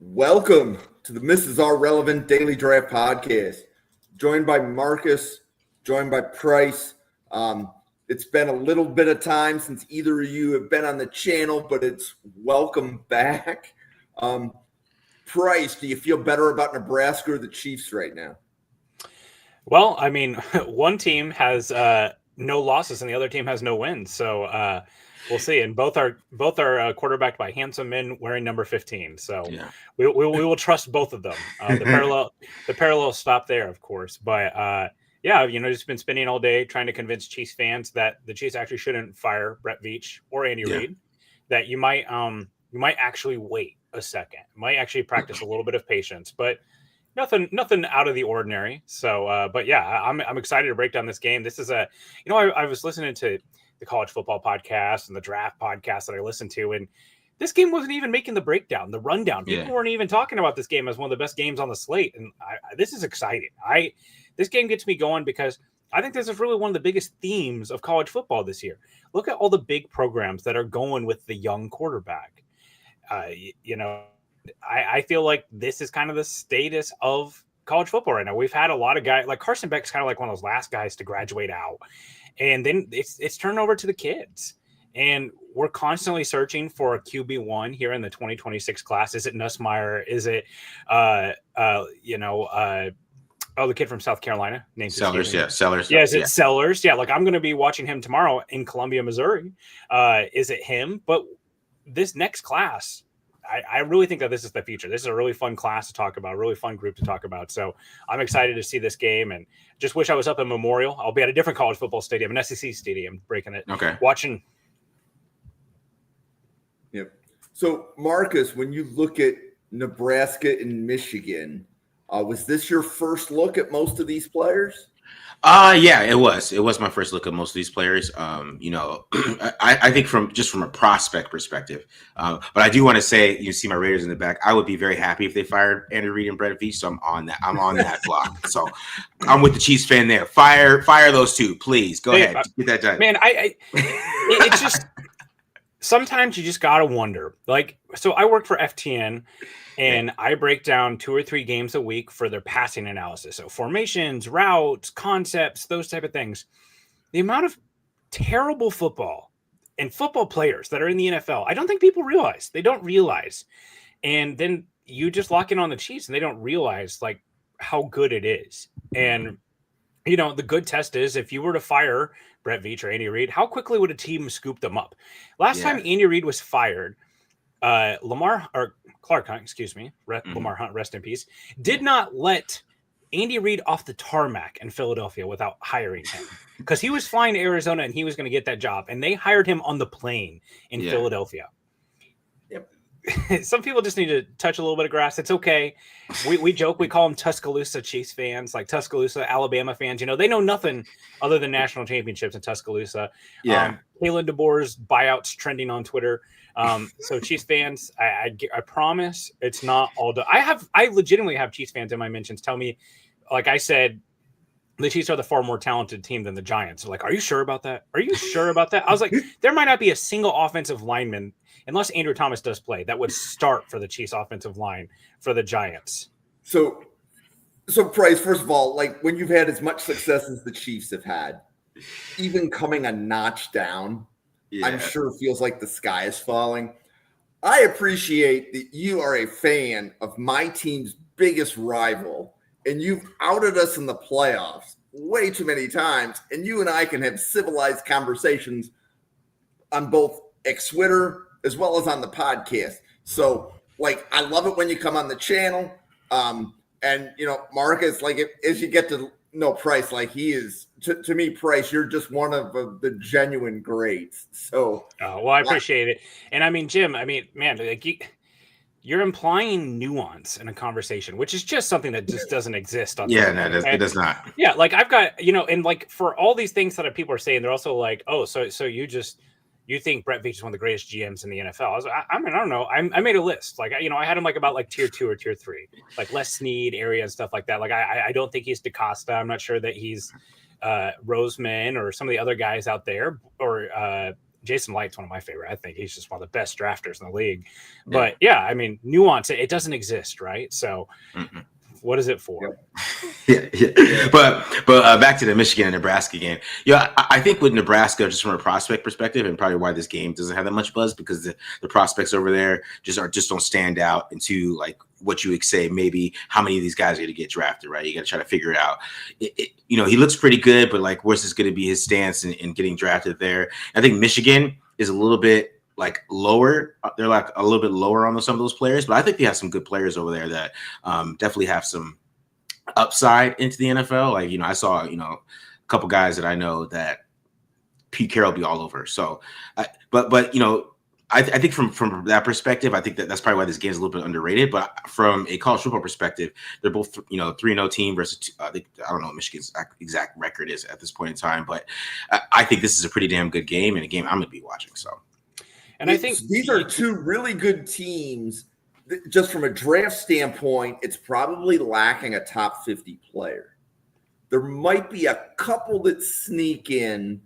Welcome to the Mrs. Are Relevant Daily Draft Podcast. Joined by Marcus, joined by Price. It's been a little bit of time since either of you have been on the channel, but it's welcome back. Price, do you feel better about Nebraska or the Chiefs right now? Well, I mean, one team has no losses and the other team has no wins. So we'll see. And both are quarterbacked by handsome men wearing number 15. So Yeah. we will trust both of them. The parallel stop there, of course. But just been spending all day trying to convince Chiefs fans that the Chiefs actually shouldn't fire Brett Veach or Andy Reid. That you might actually wait a second, might actually practice a little bit of patience, but nothing out of the ordinary. So, I'm excited to break down this game. This is I was listening to the college football podcast and the draft podcast that I listened to, and this game wasn't even making the breakdown, the rundown. People weren't even talking about this game as one of the best games on the slate, and this is exciting. This game gets me going because I think this is really one of the biggest themes of college football this year. Look at all the big programs that are going with the young quarterback. I feel like this is kind of the status of college football right now. We've had a lot of guys, like Carson Beck's kind of like one of those last guys to graduate out. And then it's turned over to the kids. And we're constantly searching for a QB1 here in the 2026 class. Is it Nussmeier? Is it, the kid from South Carolina? Named Sellers, Sellers. Yeah, is it Sellers? Yeah, like I'm going to be watching him tomorrow in Columbia, Missouri. Is it him? But this next class, I really think that this is the future. This is a really fun class to talk about, a really fun group to talk about. So I'm excited to see this game and just wish I was up in Memorial. I'll be at a different college football stadium, an SEC stadium, breaking it. Okay. Watching. Yep. So, Marcus, when you look at Nebraska and Michigan, was this your first look at most of these players? Yeah, it was. It was my first look at most of these players. I think from a prospect perspective. But I do want to say, you see my Raiders in the back. I would be very happy if they fired Andy Reid and Brett Veach. So I'm on that block. So I'm with the Chiefs fan there. Fire those two, please. Go ahead. Get that done. Man, it's just sometimes you just gotta wonder. Like, so I work for FTN. And I break down 2 or 3 games a week for their passing analysis. So formations, routes, concepts, those type of things. The amount of terrible football and football players that are in the NFL, I don't think people realize. They don't realize. And then you just lock in on the Chiefs and they don't realize like how good it is. And, the good test is if you were to fire Brett Veach or Andy Reid, how quickly would a team scoop them up? Last time Andy Reid was fired, Lamar Hunt, rest in peace, did not let Andy Reid off the tarmac in Philadelphia without hiring him because he was flying to Arizona and he was going to get that job. And they hired him on the plane in Philadelphia. Yep. Some people just need to touch a little bit of grass. It's okay. We joke, we call them Tuscaloosa Chiefs fans, like Tuscaloosa, Alabama fans. They know nothing other than national championships in Tuscaloosa. Yeah. Kalen DeBoer's buyouts trending on Twitter. So Chiefs fans, I promise it's not all done. I legitimately have Chiefs fans in my mentions tell me, like I said, the Chiefs are the far more talented team than the Giants. They're like, are you sure about that? Are you sure about that? I was like, there might not be a single offensive lineman, unless Andrew Thomas does play, that would start for the Chiefs offensive line for the Giants. So Price, first of all, like when you've had as much success as the Chiefs have had, even coming a notch down, I'm sure feels like the sky is falling. I appreciate that you are a fan of my team's biggest rival, and you've outed us in the playoffs way too many times, and you and I can have civilized conversations on both X-Twitter as well as on the podcast. So, like, I love it when you come on the channel. And, Marcus, like, as you get to know Price, like, he is, to me, Price, you're just one of the genuine greats. So, I appreciate it. And I mean, Jim, man, like, you're implying nuance in a conversation, which is just something that just doesn't exist on it does not. Yeah, like I've got, and like for all these things that people are saying, they're also like, oh, so you think Brett Veach is one of the greatest GMs in the NFL? I don't know. I made a list. Like, I had him like about like tier 2 or tier 3, like Les Snead area and stuff like that. Like, I don't think he's DeCosta. I'm not sure that he's Roseman or some of the other guys out there, or Jason Light's one of my favorite. I think he's just one of the best drafters in the league. But yeah, I mean, nuance, it doesn't exist, right? So what is it for? But back to the Michigan and Nebraska game. Yeah, I think with Nebraska, just from a prospect perspective, and probably why this game doesn't have that much buzz, because the prospects over there just don't stand out into like what you would say maybe how many of these guys are going to get drafted, right? You got to try to figure it out. He looks pretty good, but like, where's this going to be his stance in getting drafted there? I think Michigan is a little bit like lower. They're like a little bit lower on some of those players, but I think they have some good players over there that definitely have some upside into the NFL. Like, I saw, a couple guys that I know that Pete Carroll be all over. So, I think from that perspective, I think that's probably why this game is a little bit underrated. But from a college football perspective, they're both 3-0 team versus I don't know what Michigan's exact record is at this point in time, but I think this is a pretty damn good game and a game I'm going to be watching. So, and I think these are two really good teams. Just from a draft standpoint, it's probably lacking a top 50 player. There might be a couple that sneak in,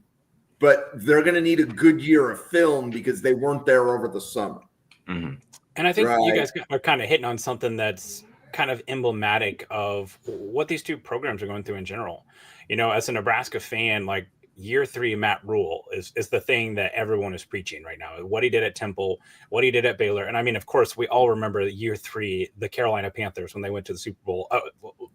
but they're going to need a good year of film because they weren't there over the summer. And I think you guys are kind of hitting on something that's kind of emblematic of what these two programs are going through in general. As a Nebraska fan, like, year 3 Matt Rule is the thing that everyone is preaching right now. What he did at Temple, what he did at Baylor. And I mean, of course, we all remember year 3, the Carolina Panthers, when they went to the Super Bowl.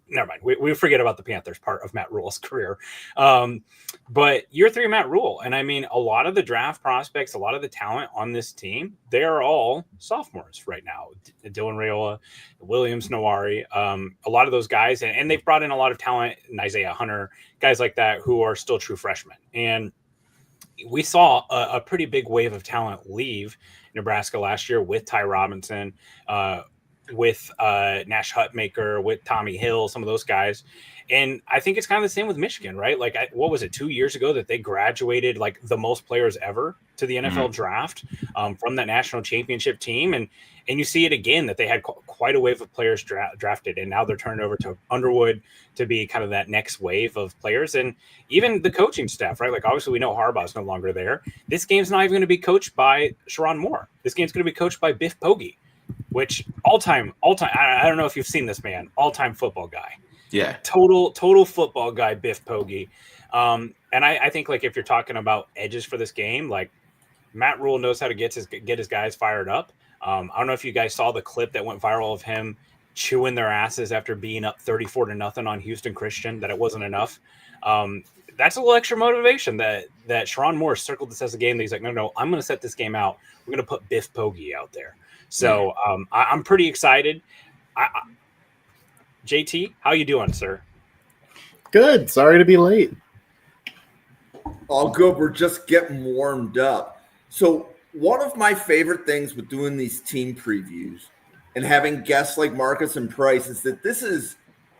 Never mind. We forget about the Panthers part of Matt Rule's career. But year 3 Matt Rule. And I mean, a lot of the draft prospects, a lot of the talent on this team, they are all sophomores right now. Dylan Raiola, Williams Nawari, a lot of those guys. And they've brought in a lot of talent, Isaiah Hunter, guys like that who are still true freshmen. And we saw a pretty big wave of talent leave Nebraska last year with Ty Robinson, with Nash Hutmaker, with Tommy Hill, some of those guys. And I think it's kind of the same with Michigan, right? Like, what was it, 2 years ago that they graduated like the most players ever to the NFL draft from that national championship team. And you see it again that they had quite a wave of players drafted, and now they're turned over to Underwood to be kind of that next wave of players. And even the coaching staff, right? Like, obviously we know Harbaugh's no longer there. This game's not even going to be coached by Sharon Moore. This game's going to be coached by Biff Poggi, which all-time. I don't know if you've seen this man, all-time football guy. Yeah. Total football guy, Biff Poggi. And I think, like, if you're talking about edges for this game, like, Matt Rule knows how to get his guys fired up. I don't know if you guys saw the clip that went viral of him chewing their asses after being up 34-0 on Houston Christian, that it wasn't enough. That's a little extra motivation that Sharon Moore circled this as a game that he's like, no, I'm going to set this game out. We're going to put Biff Poggi out there. So I'm pretty excited. JT, how you doing, sir? Good. Sorry to be late. All good. We're just getting warmed up. So one of my favorite things with doing these team previews and having guests like Marcus and Price is that this is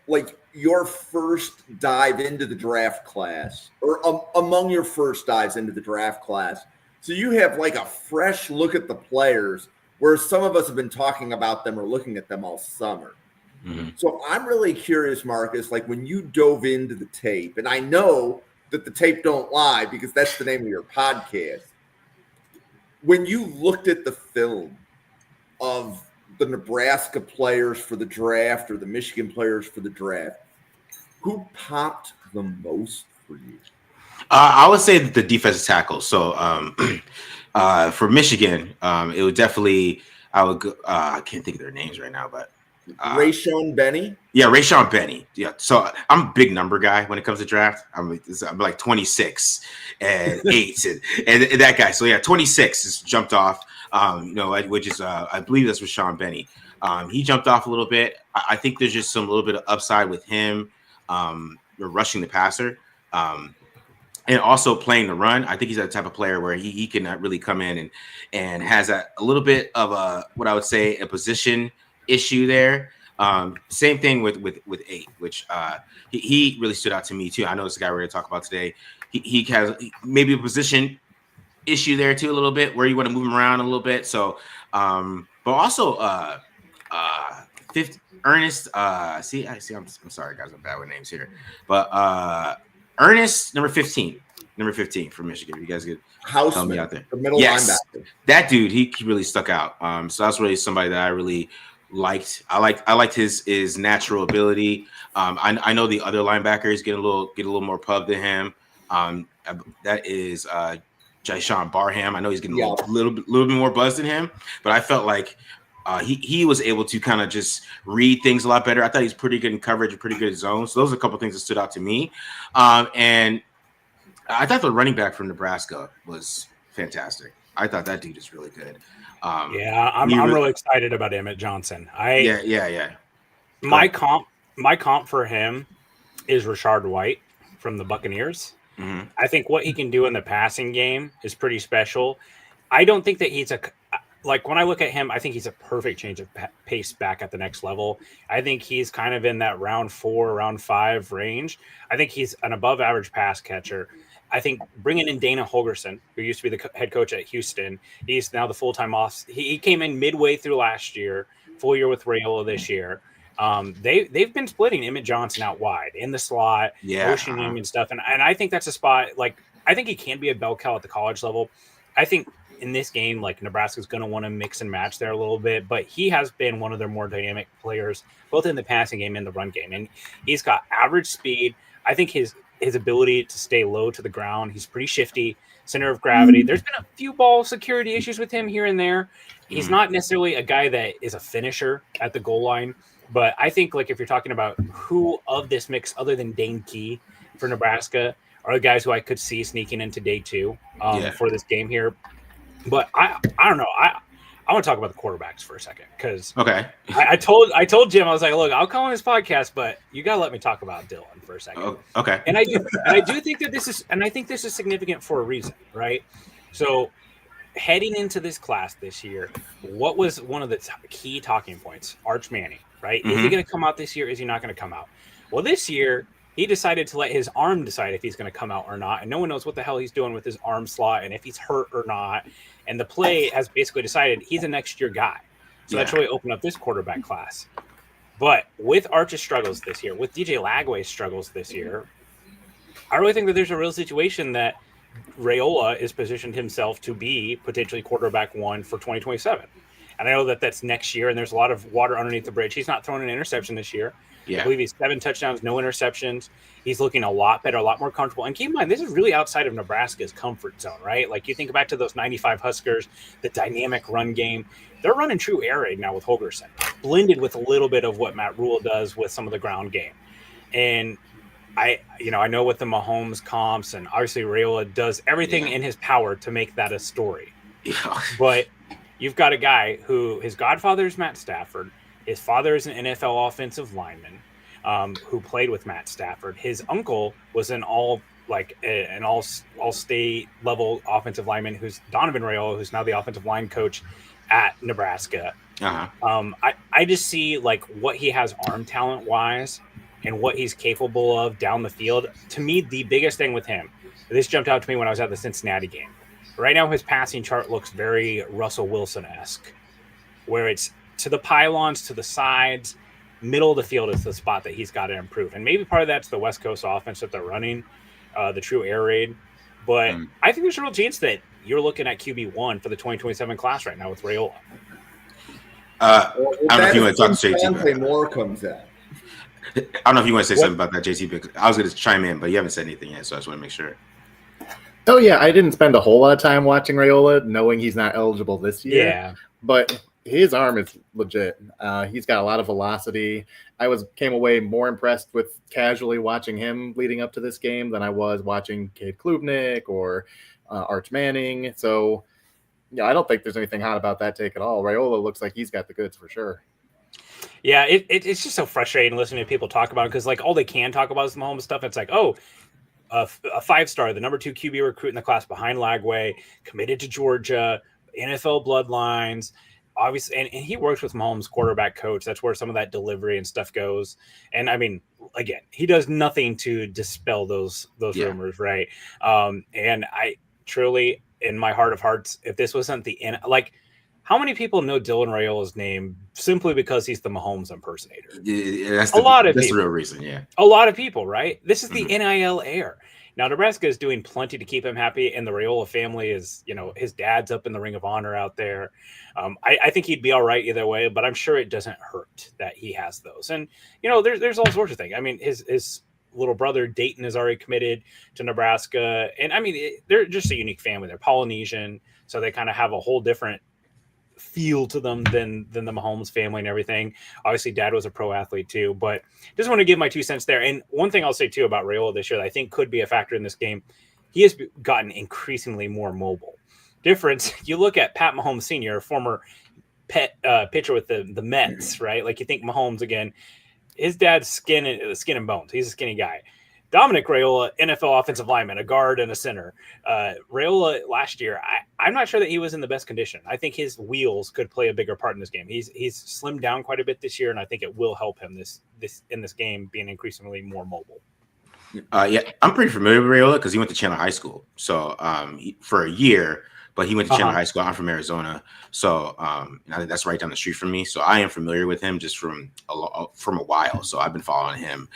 like your first dive into the draft class, or among your first dives into the draft class. So you have like a fresh look at the players, whereas some of us have been talking about them or looking at them all summer. So I'm really curious, Marcus, like when you dove into the tape, and I know that the tape don't lie because that's the name of your podcast. When you looked at the film of the Nebraska players for the draft or the Michigan players for the draft, who popped the most for you? I would say the defensive tackle. So for Michigan, it would definitely, I would go, I can't think of their names right now, but Rayshawn Benny? Yeah, Rayshawn Benny. Yeah. So I'm a big number guy when it comes to draft. I'm like 26 and 8 and that guy. So yeah, 26 just jumped off. Which is I believe that's Rayshawn Benny. He jumped off a little bit. I think there's just some little bit of upside with him rushing the passer. And also playing the run. I think he's that type of player where he can really come in and has a little bit of what I would say a position issue there. Same thing with 8, which he really stood out to me too. I know it's the guy we're going to talk about today. He has maybe a position issue there too, a little bit, where you want to move him around a little bit. So, but also Ernest. I'm sorry guys, I'm bad with names here, but Ernest number 15. Number 15 for Michigan. You guys could Houseman, help me out there. The middle Yes, linebacker. that dude, he really stuck out. So that's really somebody that I really liked. I liked his natural ability. I know the other linebackers get a little more pub than him. That is Jyshawn Barham. I know he's getting a little bit more buzz than him, but I felt like he was able to kind of just read things a lot better. I thought he's pretty good in coverage and pretty good in zone. So those are a couple of things that stood out to me. And I thought the running back from Nebraska was fantastic. I thought that dude is really good. I'm really excited about Emmett Johnson. My comp for him is Rashard White from the Buccaneers. Mm-hmm. I think what he can do in the passing game is pretty special. I don't think that he's when I look at him, I think he's a perfect change of pace back at the next level. I think he's kind of in that round 4, round 5 range. I think he's an above average pass catcher. I think bringing in Dana Holgorsen, who used to be the head coach at Houston, he's now the full-time off. He came in midway through last year, full year with Raiola this year. They've been splitting Emmett Johnson out wide in the slot, pushing him and stuff. And I think that's a spot, I think he can be a bell cow at the college level. I think in this game, Nebraska's going to want to mix and match there a little bit, but he has been one of their more dynamic players, both in the passing game and the run game. And he's got average speed. I think his ability to stay low to the ground, he's pretty shifty, center of gravity. There's been a few ball security issues with him here and there. He's not necessarily a guy that is a finisher at the goal line. But I think, if you're talking about who of this mix, other than Dane Key for Nebraska, are the guys who I could see sneaking into day 2 for this game here. But I don't know. I want to talk about the quarterbacks for a second because I told Jim, I was like, look, I'll call on this podcast, but you got to let me talk about Dylan for a second. Oh, okay. And I do think that this is significant for a reason, right? So heading into this class this year, what was one of the key talking points? Arch Manning. Right? Mm-hmm. Is he going to come out this year? Is he not going to come out? Well, this year, he decided to let his arm decide if he's going to come out or not. And no one knows what the hell he's doing with his arm slot and if he's hurt or not. And the play has basically decided he's a next year guy. So that's really opened up this quarterback class. But with Arch's struggles this year, with DJ Lagway's struggles this year, I really think that there's a real situation that Raiola is positioned himself to be potentially quarterback 1 for 2027. And I know that that's next year, and there's a lot of water underneath the bridge. He's not throwing an interception this year. I believe he's 7 touchdowns, no interceptions. He's looking a lot better, a lot more comfortable. And keep in mind, this is really outside of Nebraska's comfort zone, right? You think back to those 95 Huskers, the dynamic run game. They're running true air raid now with Holgorsen, blended with a little bit of what Matt Rule does with some of the ground game. And I know with the Mahomes comps, and obviously Raiola does everything in his power to make that a story. But you've got a guy who his godfather is Matt Stafford. His father is an NFL offensive lineman who played with Matt Stafford. His uncle was an all-state level offensive lineman who's Donovan Raiola, who's now the offensive line coach at Nebraska. I just see what he has arm talent wise and what he's capable of down the field. To me, the biggest thing with him, this jumped out to me when I was at the Cincinnati game. Right now, his passing chart looks very Russell Wilson-esque, where it's to the pylons, to the sides, middle of the field is the spot that he's got to improve. And maybe part of that's the West Coast offense that they're running, the true air raid. But I think there's a real chance that you're looking at QB1 for the 2027 class right now with Raiola. I don't know if you want to talk to JT. More comes out. I don't know if you want to say something about that, JT, because I was going to chime in, but you haven't said anything yet, so I just want to make sure. Oh, yeah, I didn't spend a whole lot of time watching Raiola, knowing he's not eligible this year. Yeah. But his arm is legit. He's got a lot of velocity. I came away more impressed with casually watching him leading up to this game than I was watching Cade Klubnik or Arch Manning. So, I don't think there's anything hot about that take at all. Raiola looks like he's got the goods for sure. Yeah, it's just so frustrating listening to people talk about it because, all they can talk about is the Mahomes stuff. It's a 5-star, the number 2 QB recruit in the class behind Lagway, committed to Georgia, NFL bloodlines, obviously, and he works with Mahomes' quarterback coach. That's where some of that delivery and stuff goes. And I mean, again, he does nothing to dispel those rumors, right? And I truly, in my heart of hearts, if this wasn't how many people know Dylan Raiola's name simply because he's the Mahomes impersonator? That's the real reason, yeah. A lot of people, right? This is the NIL era. Now, Nebraska is doing plenty to keep him happy, and the Raiola family is, his dad's up in the Ring of Honor out there. I think he'd be all right either way, but I'm sure it doesn't hurt that he has those. And, there's all sorts of things. I mean, his little brother Dayton is already committed to Nebraska. And I mean, they're just a unique family. They're Polynesian, so they kind of have a whole different feel to them than the Mahomes family and everything. Obviously, dad was a pro athlete too, but just want to give my 2 cents there. And one thing I'll say too about Raiola this year that I think could be a factor in this game, he has gotten increasingly more mobile. Difference, you look at Pat Mahomes Sr., a former pitcher with the Mets, right? Like you think Mahomes again, his dad's skin and bones. He's a skinny guy. Dominic Raiola, NFL offensive lineman, a guard and a center. Raiola last year, I'm not sure that he was in the best condition. I think his wheels could play a bigger part in this game. He's slimmed down quite a bit this year, and I think it will help him in this game being increasingly more mobile. Yeah, I'm pretty familiar with Raiola because he went to Chandler High School. So for a year, but he went to Chandler High School. I'm from Arizona, so I think that's right down the street from me. So I am familiar with him just from a while. So I've been following him,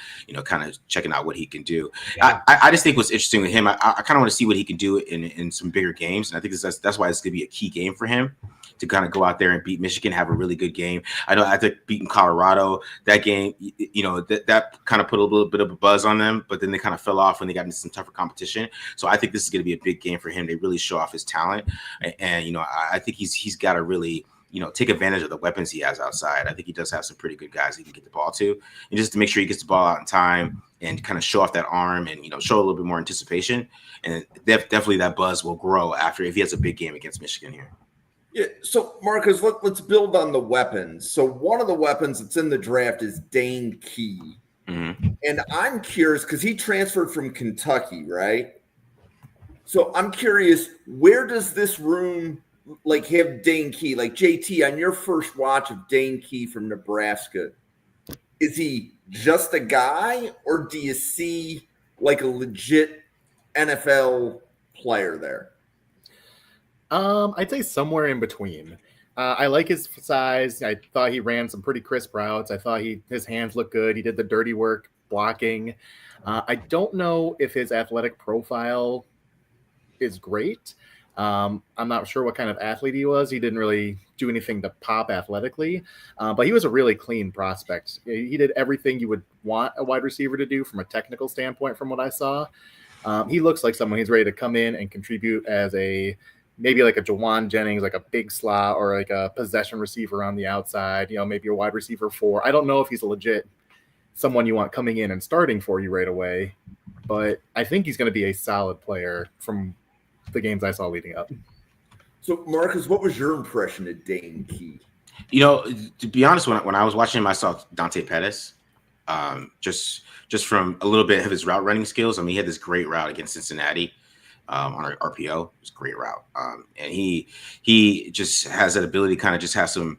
kind of checking out what he can do. Yeah. I just think what's interesting with him, I kind of want to see what he can do in some bigger games, and I think that's why it's going to be a key game for him to kind of go out there and beat Michigan, have a really good game. I know after beating Colorado, that game, that kind of put a little bit of a buzz on them, but then they kind of fell off when they got into some tougher competition. So I think this is going to be a big game for him. They really show off his talent. And, I think he's got to really, take advantage of the weapons he has outside. I think he does have some pretty good guys he can get the ball to. And just to make sure he gets the ball out in time and kind of show off that arm and, show a little bit more anticipation. And definitely that buzz will grow if he has a big game against Michigan here. Yeah. So, Marcus, let's build on the weapons. So one of the weapons that's in the draft is Dane Key. Mm-hmm. And I'm curious because he transferred from Kentucky, right? So I'm curious, where does this room have Dane Key? Like JT, on your first watch of Dane Key from Nebraska, is he just a guy or do you see like a legit NFL player there? I'd say somewhere in between. I like his size. I thought he ran some pretty crisp routes. I thought his hands looked good. He did the dirty work blocking. I don't know if his athletic profile is great. I'm not sure what kind of athlete he was. He didn't really do anything to pop athletically, but he was a really clean prospect. He did everything you would want a wide receiver to do from a technical standpoint from what I saw. He looks like someone who's ready to come in and contribute as maybe like a Jawan Jennings, like a big slot or like a possession receiver on the outside, maybe a wide receiver 4. I don't know if he's a legit someone you want coming in and starting for you right away, but I think he's going to be a solid player from the games I saw leading up. So, Marcus, what was your impression of Dane Key? To be honest, when I was watching him, I saw Dante Pettis. Just from a little bit of his route running skills. I mean, he had this great route against Cincinnati on our RPO. It was a great route, and he just has that ability, kind of just have some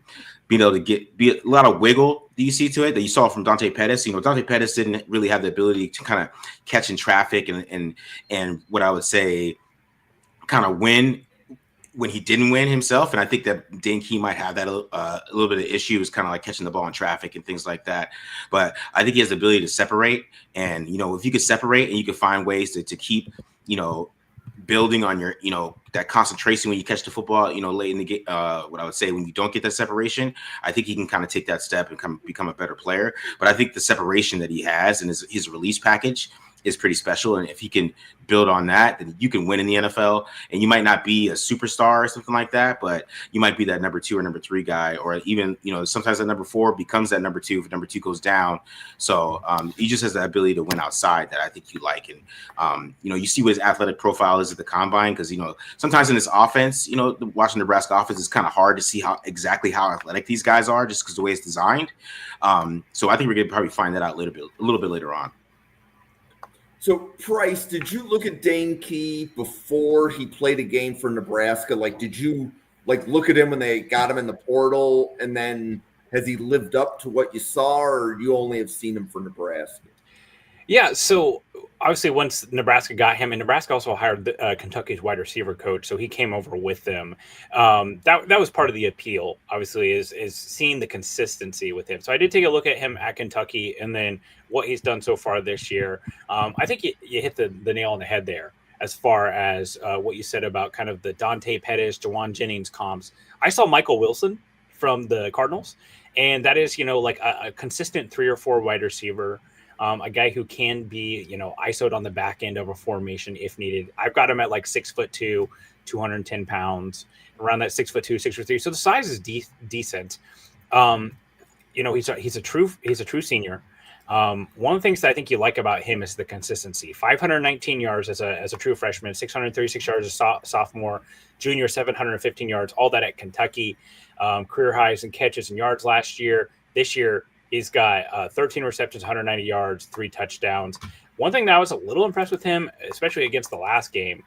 being able to be a lot of wiggle that you see to it that you saw from Dante Pettis. Dante Pettis didn't really have the ability to kind of catch in traffic and what I would say kind of win when he didn't win himself. And I think that Dane Key might have that a little bit of issues, kind of like catching the ball in traffic and things like that. But I think he has the ability to separate. And, if you could separate and you could find ways to keep, building on your, that concentration when you catch the football, late in the game, what I would say when you don't get that separation, I think he can kind of take that step and become a better player. But I think the separation that he has and his release package is pretty special. And if he can build on that, then you can win in the NFL. And you might not be a superstar or something like that, but you might be that number 2 or number 3 guy, or even, sometimes that number 4 becomes that number 2 if number 2 goes down. So he just has that ability to win outside that I think you like. And, you see what his athletic profile is at the combine, because, sometimes in this offense, the Washington Nebraska offense is kind of hard to see exactly how athletic these guys are just because the way it's designed. So I think we're going to probably find that out a little bit later on. So, Price, did you look at Dane Key before he played a game for Nebraska? Like, did you look at him when they got him in the portal, and then has he lived up to what you saw, or you only have seen him for Nebraska? Yeah, so obviously once Nebraska got him, and Nebraska also hired Kentucky's wide receiver coach, so he came over with them. That was part of the appeal, obviously, is seeing the consistency with him. So I did take a look at him at Kentucky, and then what he's done so far this year. I think you hit the nail on the head there as far as what you said about kind of the Dante Pettis, Jawan Jennings comps. I saw Michael Wilson from the Cardinals, and that is like a consistent 3 or 4 wide receiver. A guy who can be, ISO'd on the back end of a formation if needed. I've got him at like 6'2", 210 pounds, around that 6'2", 6'3". So the size is decent. He's a true senior. One of the things that I think you like about him is the consistency. 519 yards as a true freshman, 636 yards as a sophomore, junior 715 yards, all that at Kentucky. Career highs and catches and yards last year. This year, he's got 13 receptions, 190 yards, 3 touchdowns. One thing that I was a little impressed with him, especially against the last game,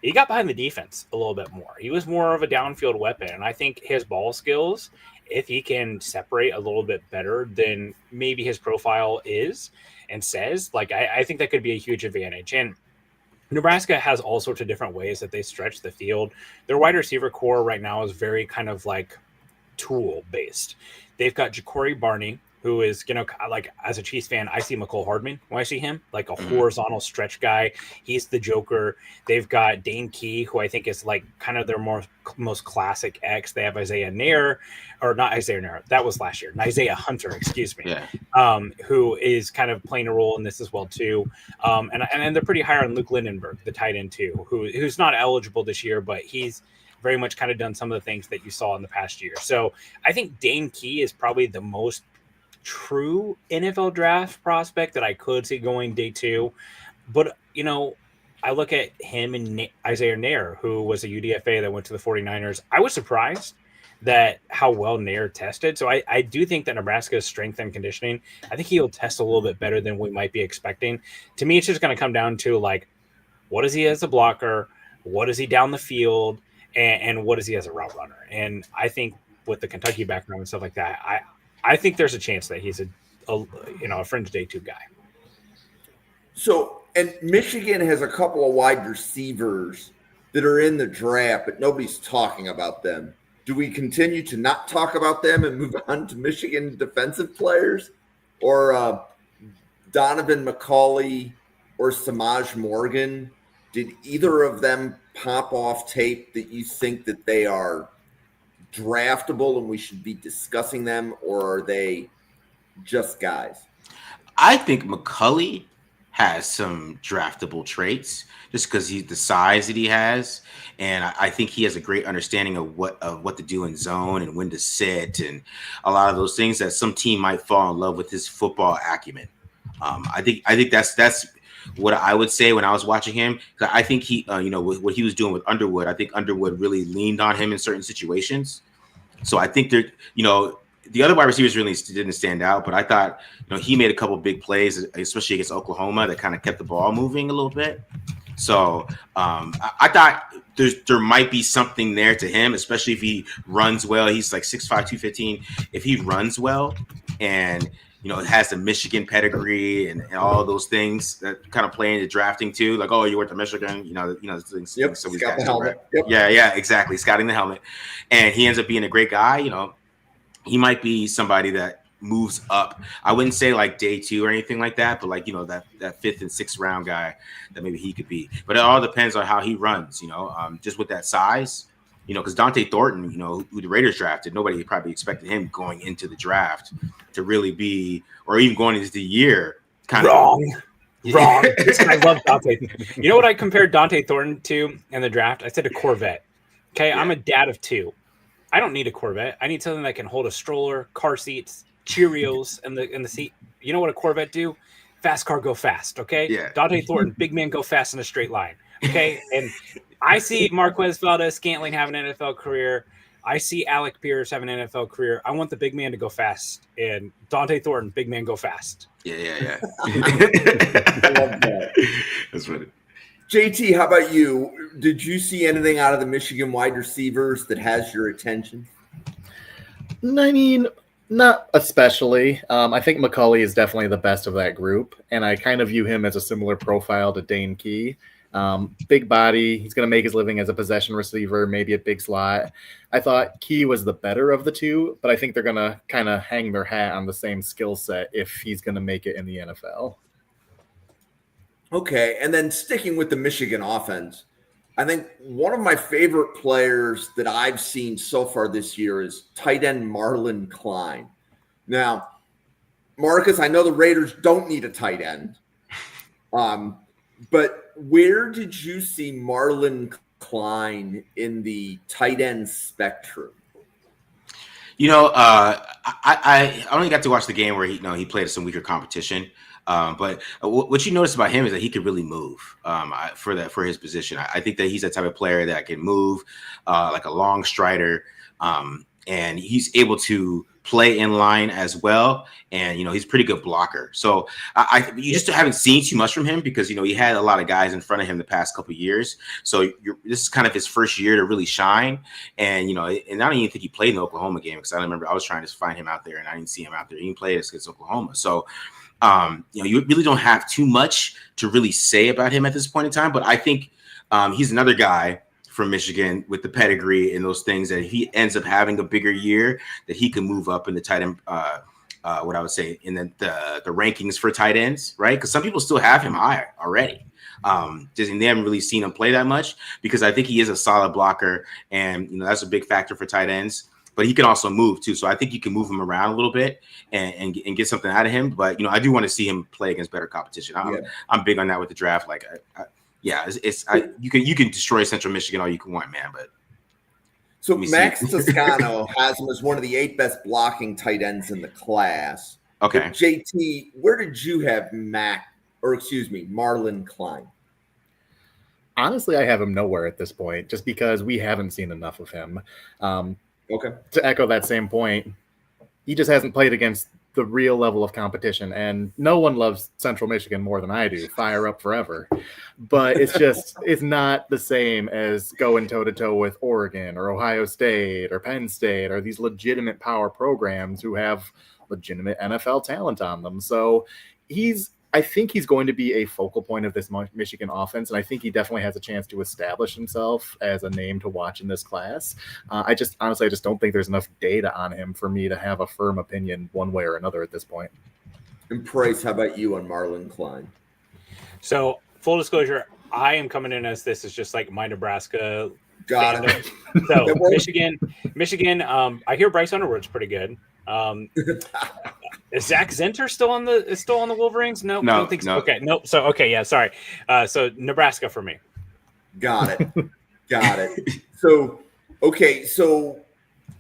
he got behind the defense a little bit more. He was more of a downfield weapon, and I think his ball skills, if he can separate a little bit better than maybe his profile is and says, I think that could be a huge advantage. And Nebraska has all sorts of different ways that they stretch the field. Their wide receiver core right now is very kind of like tool based. They've got Ja'Cory Barney, who is, as a Chiefs fan, I see McCole Hardman when I see him, like a horizontal stretch guy. He's the Joker. They've got Dane Key, who I think is like kind of their most classic X. They have Isaiah Nair, or not Isaiah Nair. That was last year. Isaiah Hunter, excuse me. Yeah. Who is kind of playing a role in this as well too. And they're pretty high on Luke Lindenberg, the tight end too, who's not eligible this year, but he's very much kind of done some of the things that you saw in the past year. So I think Dane Key is probably the most true NFL draft prospect that I could see going day 2. But, I look at him and Isaiah Nair, who was a UDFA that went to the 49ers. I was surprised that how well Nair tested. So I do think that Nebraska's strength and conditioning, I think he'll test a little bit better than we might be expecting. To me, it's just going to come down to what is he as a blocker? What is he down the field? And what is he as a route runner? And I think with the Kentucky background and stuff like that, I think there's a chance that he's a fringe day 2 guy. So, and Michigan has a couple of wide receivers that are in the draft, but nobody's talking about them. Do we continue to not talk about them and move on to Michigan defensive players? Or Donovan McCauley or Samaj Morgan? Did either of them pop off tape that you think that they are draftable and we should be discussing them, or are they just guys? I think McCulley has some draftable traits just because he's the size that he has, and I think he has a great understanding of what to do in zone and when to sit and a lot of those things that some team might fall in love with his football acumen. I think that's what I would say when I was watching him. I think he, with what he was doing with Underwood, I think Underwood really leaned on him in certain situations. So I think the other wide receivers really didn't stand out, but I thought, he made a couple big plays, especially against Oklahoma, that kind of kept the ball moving a little bit. So I thought there might be something there to him, especially if he runs well. He's like 6'5", 215. If he runs well and has the Michigan pedigree and all those things that kind of play into drafting too. Like, oh, you went to Michigan, things. Yep. So he's got the helmet. Right? Yep. Yeah, exactly. Scouting the helmet. And he ends up being a great guy. He might be somebody that moves up. I wouldn't say like day 2 or anything like that, but that 5th and 6th round guy that maybe he could be. But it all depends on how he runs, just with that size. Because Dante Thornton, who the Raiders drafted, nobody probably expected him going into the draft to really be, or even going into the year, kind Wrong. I love Dante. You know what I compared Dante Thornton to in the draft? I said a Corvette. Okay, yeah. I'm a dad of 2. I don't need a Corvette. I need something that can hold a stroller, car seats, Cheerios in the seat. You know what a Corvette do? Fast car go fast. Okay. Yeah. Dante Thornton, big man go fast in a straight line. Okay, and I see Marquez Valdez-Scantling have an NFL career. I see Alec Pierce have an NFL career. I want the big man to go fast, and Dante Thornton, big man go fast. Yeah. I love that. That's funny. JT, how about you? Did you see anything out of the Michigan wide receivers that has your attention? I mean, Not especially. I think McCulley is definitely the best of that group, and I kind of view him as a similar profile to Dane Key. Big body. He's going to make his living as a possession receiver, maybe a big slot. I thought Key was the better of the two, but I think they're going to kind of hang their hat on the same skill set if he's going to make it in the NFL. Okay, and then sticking with the Michigan offense, I think one of my favorite players that I've seen so far this year is tight end Marlon Klein. Now, Marcus, I know the Raiders don't need a tight end, but where did you see Marlon Klein in the tight end spectrum? I only got to watch the game where he played some weaker competition. But what you notice about him is that he can really move for his position. I think that he's the type of player that can move like a long strider, and he's able to play in line as well. And he's a pretty good blocker. So you just haven't seen too much from him because he had a lot of guys in front of him the past couple of years. So this is kind of his first year to really shine. And and I don't even think he played in the Oklahoma game because I remember I was trying to find him out there and I didn't see him out there. He played against Oklahoma. So you really don't have too much to really say about him at this point in time, but I think he's another guy from Michigan with the pedigree and those things that if he ends up having a bigger year, that he can move up in the tight end, what I would say in the rankings for tight ends, right? Because some people still have him higher already. They haven't really seen him play that much because I think he is a solid blocker, and that's a big factor for tight ends. But he can also move too, so I think you can move him around a little bit and get something out of him. But I do want to see him play against better competition. I'm big on that with the draft. Like, you can destroy Central Michigan all you can want, man. But so Max Toscano has him as one of the 8 best blocking tight ends in the class. Okay, but JT, where did you have Marlon Klein? Honestly, I have him nowhere at this point, just because we haven't seen enough of him. Okay. To echo that same point, he just hasn't played against the real level of competition, and no one loves Central Michigan more than I do. Fire up forever. But it's not the same as going toe-to-toe with Oregon or Ohio State or Penn State or these legitimate power programs who have legitimate NFL talent on them. So I think he's going to be a focal point of this Michigan offense, and I think he definitely has a chance to establish himself as a name to watch in this class. I just don't think there's enough data on him for me to have a firm opinion one way or another at this point. And Price, how about you on Marlon Klein? So, full disclosure, I am coming in as this is just like my Nebraska. Got it. So Michigan. I hear Bryce Underwood's pretty good. Is Zach Zinter still on the Wolverines? No, I don't think so. Okay, nope. So yeah, sorry. So Nebraska for me. Got it. So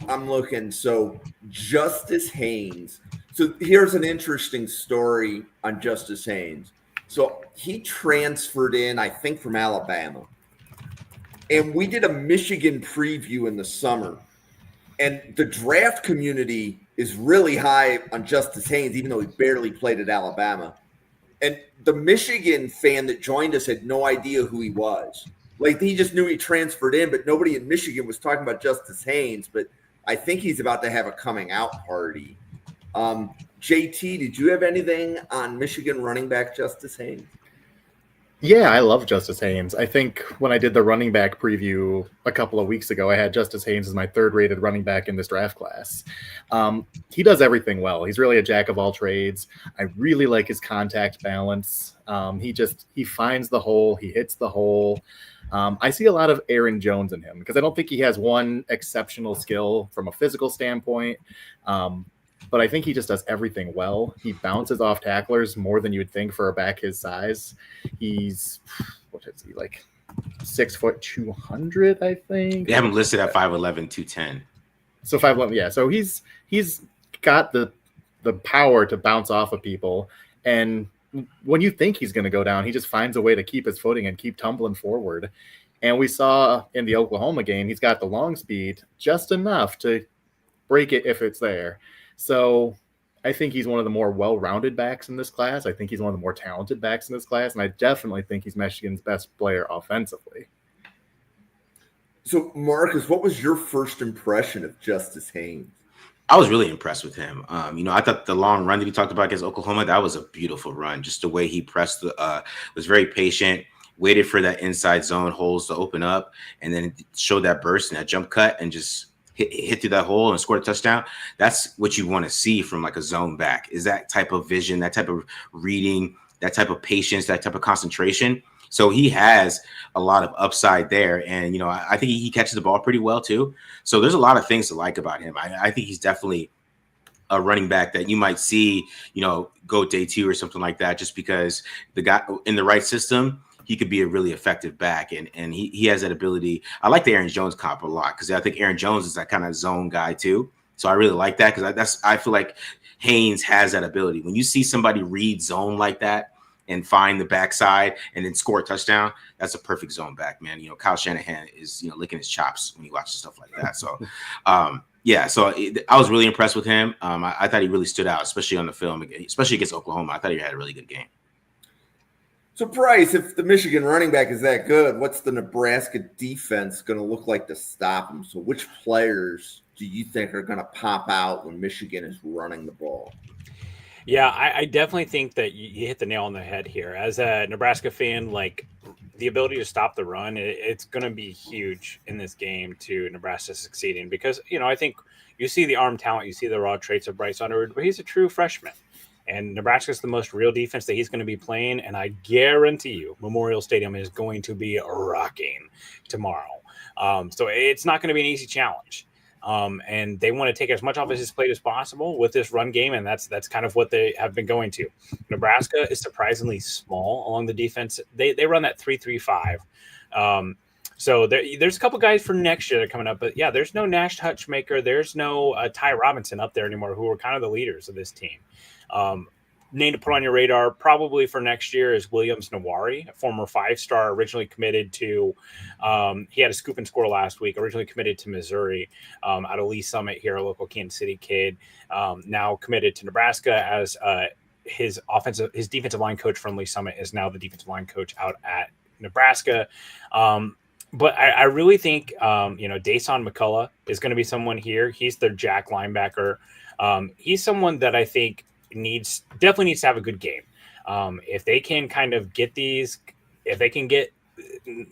I'm looking. So Justice Haynes. So here's an interesting story on Justice Haynes. So he transferred in, I think, from Alabama. And we did a Michigan preview in the summer. And the draft community is really high on Justice Haynes, even though he barely played at Alabama. And the Michigan fan that joined us had no idea who he was. Like, he just knew he transferred in, but nobody in Michigan was talking about Justice Haynes. But I think he's about to have a coming out party. JT, did you have anything on Michigan running back Justice Haynes? Yeah, I love Justice Haynes. I think when I did the running back preview a couple of weeks ago, I had Justice Haynes as my 3rd-rated running back in this draft class. He does everything well. He's really a jack of all trades. I really like his contact balance. He finds the hole. He hits the hole. I see a lot of Aaron Jones in him because I don't think he has one exceptional skill from a physical standpoint. But I think he just does everything well. He bounces off tacklers more than you would think for a back his size. He's, what is he, like 6', 200, I think? They have him listed at 5'11", 210. So 5'11", yeah. So he's got the power to bounce off of people. And when you think he's going to go down, he just finds a way to keep his footing and keep tumbling forward. And we saw in the Oklahoma game, he's got the long speed just enough to break it if it's there. So I think he's one of the more well-rounded backs in this class. I think he's one of the more talented backs in this class, and I definitely think he's Michigan's best player offensively. So, Marcus, what was your first impression of Justice Haynes? I was really impressed with him. I thought the long run that he talked about against Oklahoma, that was a beautiful run. Just the way he pressed was very patient, waited for that inside zone holes to open up, and then showed that burst and that jump cut and just hit through that hole and scored a touchdown. That's what you want to see from like a zone back, is that type of vision, that type of reading, that type of patience, that type of concentration. So he has a lot of upside there. And, I think he catches the ball pretty well too. So there's a lot of things to like about him. I think he's definitely a running back that you might see, go day 2 or something like that, just because the guy in the right system, he could be a really effective back. And he has that ability. I like the Aaron Jones comp a lot because I think Aaron Jones is that kind of zone guy too. So I really like that because I feel like Haynes has that ability. When you see somebody read zone like that and find the backside and then score a touchdown, that's a perfect zone back, man. Kyle Shanahan is, licking his chops when he watches stuff like that. So, I was really impressed with him. I thought he really stood out, especially on the film, especially against Oklahoma. I thought he had a really good game. So, Bryce, if the Michigan running back is that good, what's the Nebraska defense going to look like to stop him? So which players do you think are going to pop out when Michigan is running the ball? Yeah, I definitely think that you hit the nail on the head here. As a Nebraska fan, like the ability to stop the run, it's going to be huge in this game to Nebraska succeeding because, I think you see the arm talent, you see the raw traits of Bryce Underwood, but he's a true freshman. And Nebraska's the most real defense that he's going to be playing. And I guarantee you Memorial Stadium is going to be rocking tomorrow. So it's not going to be an easy challenge. And they want to take as much off his plate as possible with this run game, and that's kind of what they have been going to. Nebraska is surprisingly small along the defense. They run that 3-3-5. So there's a couple guys for next year that are coming up, but yeah, there's no Nash Hutchmaker, there's no Ty Robinson up there anymore, who are kind of the leaders of this team. Name to put on your radar probably for next year is Williams Nawari, a former 5-star, originally committed to he had a scoop and score last week, originally committed to Missouri out of Lee Summit here, a local Kansas City kid, now committed to Nebraska as his defensive line coach from Lee Summit is now the defensive line coach out at Nebraska. But I really think Dason McCullough is going to be someone here. He's their jack linebacker. He's someone that I think definitely needs to have a good game. If they can kind of get if they can get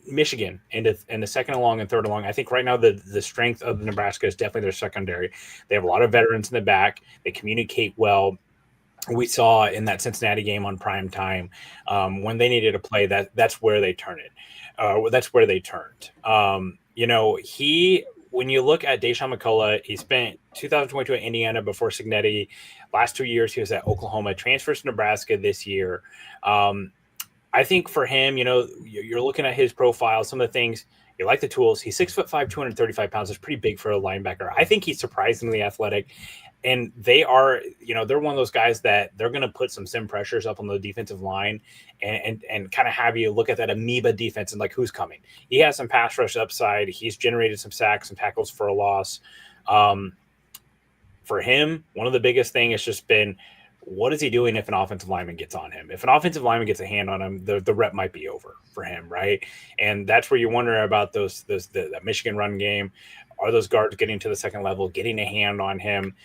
Michigan in the second and long and third and long, I think right now the strength of Nebraska is definitely their secondary. They have a lot of veterans in the back. They communicate well. We saw in that Cincinnati game on prime time when they needed to play that's where they turn it. That's where they turned. When you look at Dason McCullough, he spent 2022 at Indiana before Cignetti. Last 2 years, he was at Oklahoma, transfers to Nebraska this year. I think for him, you're looking at his profile, some of the things, you like the tools. He's 6'5", 235 pounds. It's pretty big for a linebacker. I think he's surprisingly athletic. And they are, they're one of those guys that they're going to put some sim pressures up on the defensive line and kind of have you look at that amoeba defense and like who's coming. He has some pass rush upside. He's generated some sacks and tackles for a loss. For him, one of the biggest thing has just been, what is he doing if an offensive lineman gets on him? If an offensive lineman gets a hand on him, the rep might be over for him, right? And that's where you wonder about the Michigan run game. Are those guards getting to the second level, getting a hand on him?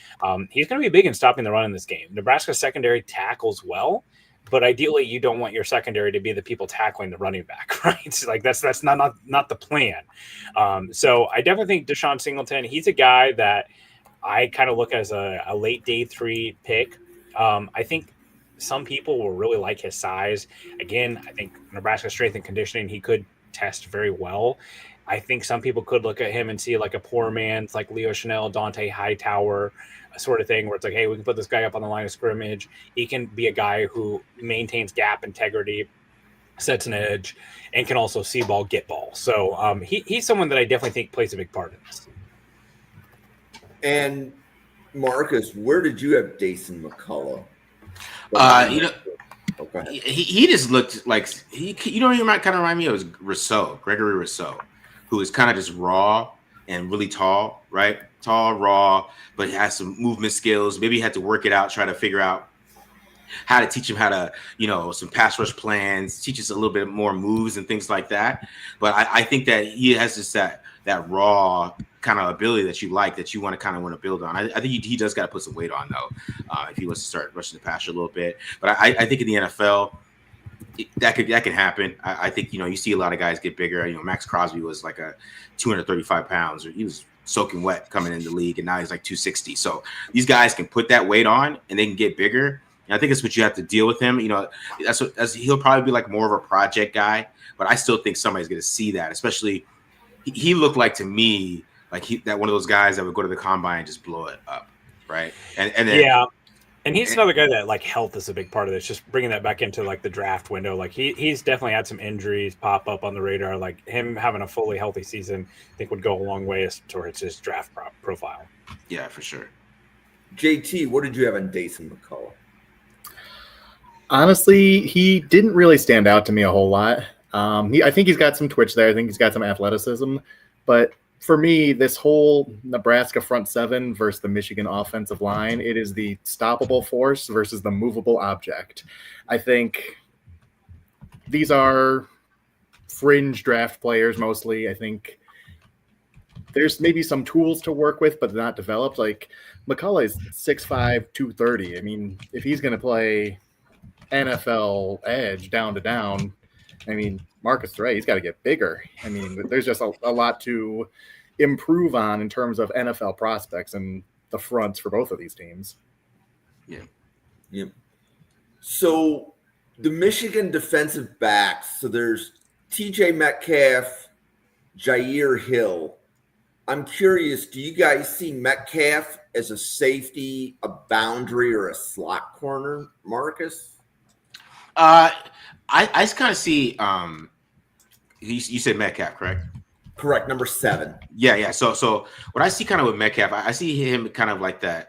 He's going to be big in stopping the run in this game. Nebraska's secondary tackles well, but ideally you don't want your secondary to be the people tackling the running back, right? Like that's not the plan. So I definitely think Deshaun Singleton, he's a guy that I kind of look as a late day 3 pick. I think some people will really like his size. Again, I think Nebraska's strength and conditioning, he could test very well. I think some people could look at him and see like a poor man's like Leo Chanel, Dante Hightower, sort of thing where it's like, hey, we can put this guy up on the line of scrimmage. He can be a guy who maintains gap integrity, sets an edge, and can also see ball, get ball. So he's someone that I definitely think plays a big part in this. And Marcus, where did you have Dason McCullough? Okay. He just looked like he might kind of remind me of Gregory Rousseau, who is kind of just raw and really tall, right? Tall, raw, but has some movement skills. Maybe he had to work it out, try to figure out how to teach him how to, some pass rush plans, teach us a little bit more moves and things like that. But I think that he has just that that raw kind of ability that you like, that you want to build on. I think he does got to put some weight on though, if he wants to start rushing the passer a little bit. But I think in the NFL, that can happen. I think, you see a lot of guys get bigger. Max Crosby was like a 235 pounds, or he was soaking wet coming in the league, and now he's like 260. So these guys can put that weight on and they can get bigger. And I think that's what you have to deal with him. That's he'll probably be like more of a project guy, but I still think somebody's going to see that. Especially, he looked like to me like that one of those guys that would go to the combine and just blow it up, right? And then yeah. And he's another guy that like health is a big part of this. Just bringing that back into like the draft window. Like he's definitely had some injuries pop up on the radar. Like him having a fully healthy season, I think would go a long way towards his draft profile. Yeah, for sure. JT, what did you have on Dason McCullough? Honestly, he didn't really stand out to me a whole lot. I think he's got some twitch there. I think he's got some athleticism, but for me, this whole Nebraska front seven versus the Michigan offensive line, it is the stoppable force versus the movable object. I think these are fringe draft players mostly. I think there's maybe some tools to work with, but they're not developed. Like McCullough is 6'5", 230. I mean, if he's going to play NFL edge down to down, I mean, Marcus Ray, he's got to get bigger. I mean, there's just a lot to improve on in terms of NFL prospects and the fronts for both of these teams. Yeah. So the Michigan defensive backs, so there's TJ Metcalf, Jair Hill. I'm curious, do you guys see Metcalf as a safety, a boundary, or a slot corner, Marcus? I kind of see you said Metcalf, correct? Correct, number 7. Yeah. So what I see kind of with Metcalf, I see him kind of like that,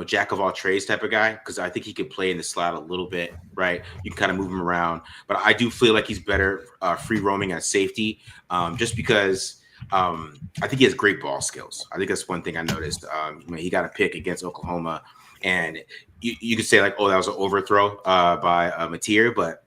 jack of all trades type of guy, because I think he can play in the slot a little bit, right? You can kind of move him around, but I do feel like he's better free roaming at safety, just because I think he has great ball skills. I think that's one thing I noticed. He got a pick against Oklahoma, and you could say like, oh, that was an overthrow by Mateer, but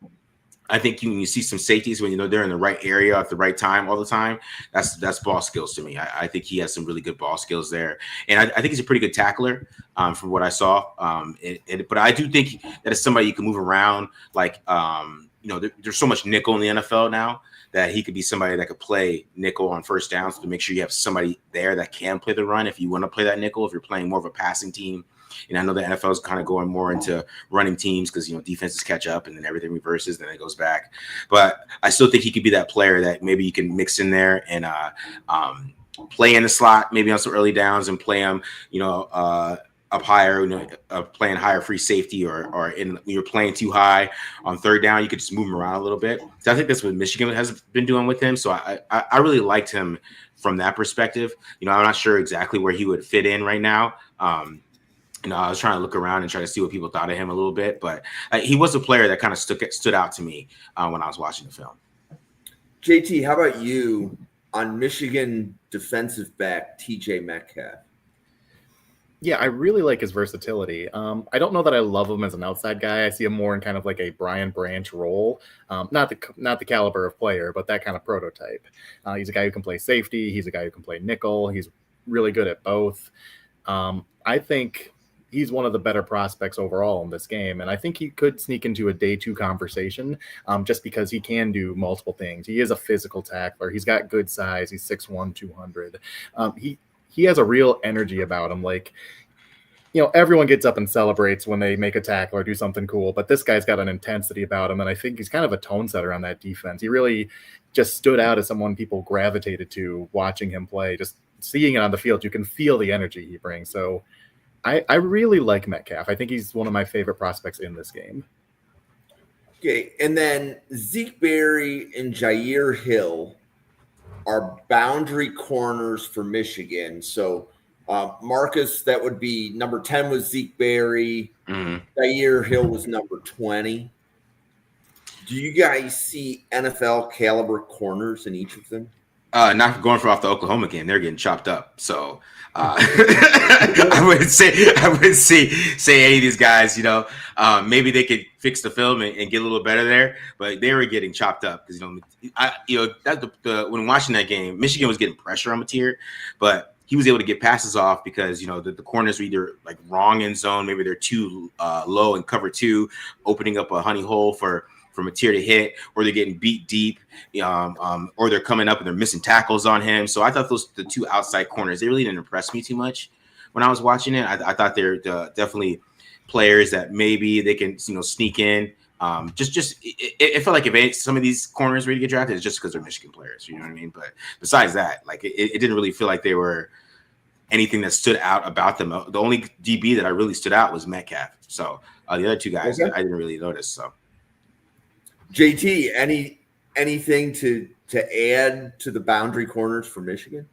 I think when you see some safeties when they're in the right area at the right time all the time, that's ball skills to me. I think he has some really good ball skills there, and I think he's a pretty good tackler from what I saw. But I do think that it's somebody you can move around. Like there's so much nickel in the NFL now that he could be somebody that could play nickel on first downs to make sure you have somebody there that can play the run if you want to play that nickel. If you're playing more of a passing team. And I know the NFL is kind of going more into running teams because, defenses catch up and then everything reverses, then it goes back. But I still think he could be that player that maybe you can mix in there and play in the slot, maybe on some early downs and play him, up higher, playing higher free safety or you're playing too high on third down, you could just move him around a little bit. So I think that's what Michigan has been doing with him. So I really liked him from that perspective. I'm not sure exactly where he would fit in right now. I was trying to look around and try to see what people thought of him a little bit, but he was a player that kind of stood out to me when I was watching the film. JT, how about you on Michigan defensive back TJ Metcalf? Yeah, I really like his versatility. I don't know that I love him as an outside guy. I see him more in kind of like a Brian Branch role. Not the caliber of player, but that kind of prototype. He's a guy who can play safety. He's a guy who can play nickel. He's really good at both. I think he's one of the better prospects overall in this game. And I think he could sneak into a day 2 conversation just because he can do multiple things. He is a physical tackler. He's got good size. He's 6'1", 200. He has a real energy about him. Like, everyone gets up and celebrates when they make a tackle or do something cool, but this guy's got an intensity about him. And I think he's kind of a tone setter on that defense. He really just stood out as someone people gravitated to watching him play. Just seeing it on the field, you can feel the energy he brings. So I really like Metcalf. I think he's one of my favorite prospects in this game. Okay, and then Zeke Berry and Jair Hill are boundary corners for Michigan. So, Marcus, that would be number 10 was Zeke Berry. Mm-hmm. Jair Hill was number 20. Do you guys see NFL caliber corners in each of them? Not going for off the Oklahoma game. They're getting chopped up. So I wouldn't say any of these guys, maybe they could fix the film and get a little better there, but they were getting chopped up because, that's when watching that game, Michigan was getting pressure on Mateer, but he was able to get passes off because, the corners were either like wrong in zone. Maybe they're too low in cover 2, opening up a honey hole for Mateer to hit, or they're getting beat deep, or they're coming up and they're missing tackles on him. So I thought the two outside corners, they really didn't impress me too much when I was watching it. I thought they're definitely players that maybe they can, sneak in. It felt like if some of these corners were to get drafted, it's just because they're Michigan players. You know what I mean? But besides that, like it didn't really feel like they were anything that stood out about them. The only DB that I really stood out was Metcalf. So the other two guys, okay, I didn't really notice. So. JT, anything to add to the boundary corners for Michigan?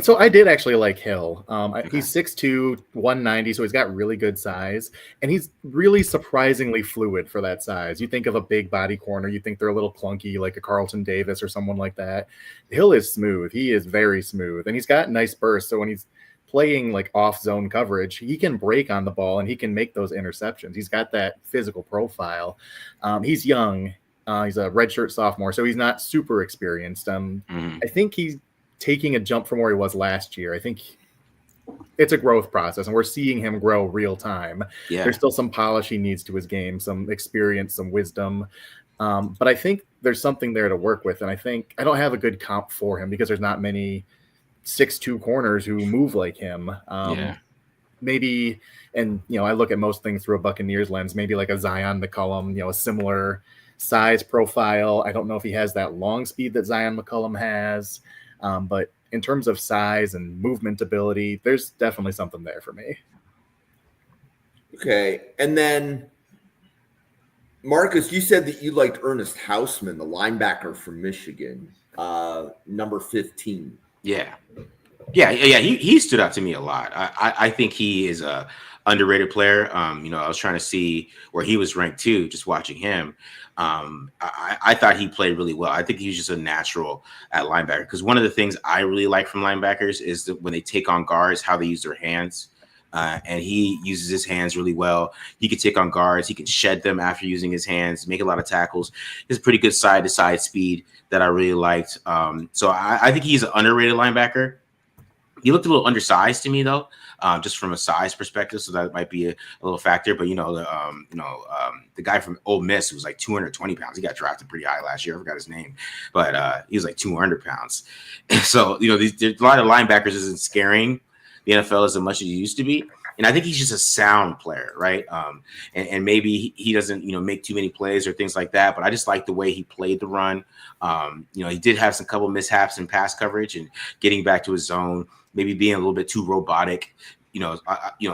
So I did actually like Hill. He's 6'2", 190, so he's got really good size, and he's really surprisingly fluid for that size. You think of a big body corner, you think they're a little clunky, like a Carlton Davis or someone like that. Hill is smooth. He is very smooth, and he's got nice bursts. So when he's playing like off zone coverage, he can break on the ball and he can make those interceptions. He's got that physical profile. He's young. He's a redshirt sophomore, so he's not super experienced. I think he's taking a jump from where he was last year. I think it's a growth process, and we're seeing him grow real time. Yeah. There's still some polish he needs to his game, some experience, some wisdom. But I think there's something there to work with. And I don't have a good comp for him because there's not many 6'2" corners who move like him. Maybe, and I look at most things through a Buccaneers lens, maybe like a Zion McCollum, a similar size profile. I don't know if he has that long speed that Zion McCollum has, but in terms of size and movement ability, there's definitely something there for me. Okay. And then Marcus, you said that you liked Ernest Hausman, the linebacker from Michigan, number 15. Yeah. He stood out to me a lot. I think he is a underrated player. I was trying to see where he was ranked too, just watching him. I thought he played really well. I think he's just a natural at linebacker, because one of the things I really like from linebackers is that when they take on guards, how they use their hands. And he uses his hands really well. He can take on guards. He can shed them after using his hands, make a lot of tackles. He has pretty good side-to-side speed that I really liked. So I think he's an underrated linebacker. He looked a little undersized to me, though, just from a size perspective. So that might be a little factor. But, the guy from Ole Miss was like 220 pounds. He got drafted pretty high last year. I forgot his name. But he was like 200 pounds. And so, there's a lot of linebackers isn't scaring the NFL as much as he used to be. And I think he's just a sound player, right? And maybe he doesn't, make too many plays or things like that. But I just like the way he played the run. He did have some couple mishaps in pass coverage and getting back to his zone, maybe being a little bit too robotic.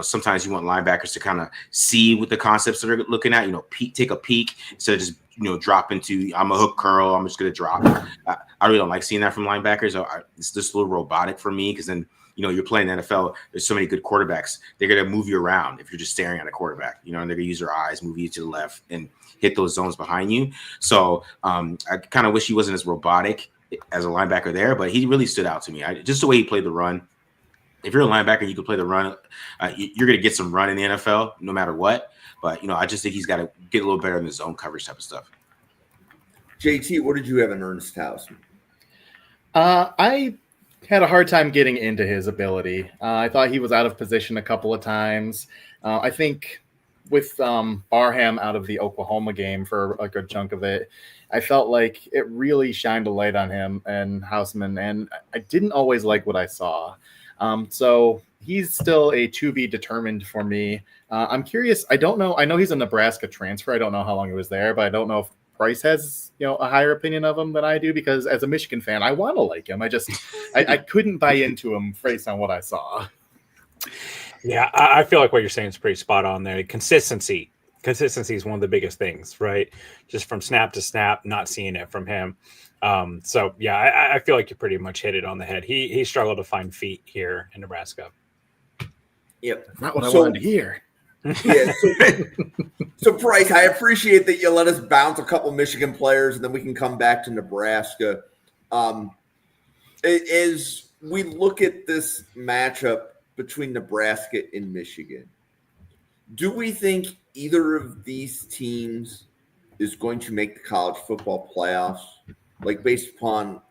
Sometimes you want linebackers to kind of see what the concepts that they're looking at, take a peek instead of just, drop into, I'm a hook curl, I'm just going to drop. I really don't like seeing that from linebackers. It's just a little robotic for me, because then, you're playing the NFL. There's so many good quarterbacks. They're going to move you around if you're just staring at a quarterback, and they're going to use their eyes, move you to the left and hit those zones behind you. So I kind of wish he wasn't as robotic as a linebacker there, but he really stood out to me. Just the way he played the run. If you're a linebacker, you can play the run. You're going to get some run in the NFL no matter what. But, I just think he's got to get a little better in the zone coverage type of stuff. JT, what did you have in Ernest Hausman? I had a hard time getting into his ability. I thought he was out of position a couple of times. I think with Barham out of the Oklahoma game for a good chunk of it, I felt like it really shined a light on him and Hausman, and I didn't always like what I saw. So he's still a to be determined for me. I'm curious. I don't know. I know he's a Nebraska transfer. I don't know how long he was there, but I don't know if Price has, a higher opinion of him than I do, because as a Michigan fan, I want to like him. I couldn't buy into him based on what I saw. Yeah, I feel like what you're saying is pretty spot on there. Consistency is one of the biggest things, right? Just from snap to snap, not seeing it from him. So yeah, I feel like you pretty much hit it on the head. He struggled to find feet here in Nebraska. Yep, not what I wanted to hear. Yeah. So Bryce, I appreciate that you let us bounce a couple Michigan players, and then we can come back to Nebraska. As we look at this matchup between Nebraska and Michigan, do we think either of these teams is going to make the college football playoffs? Like based upon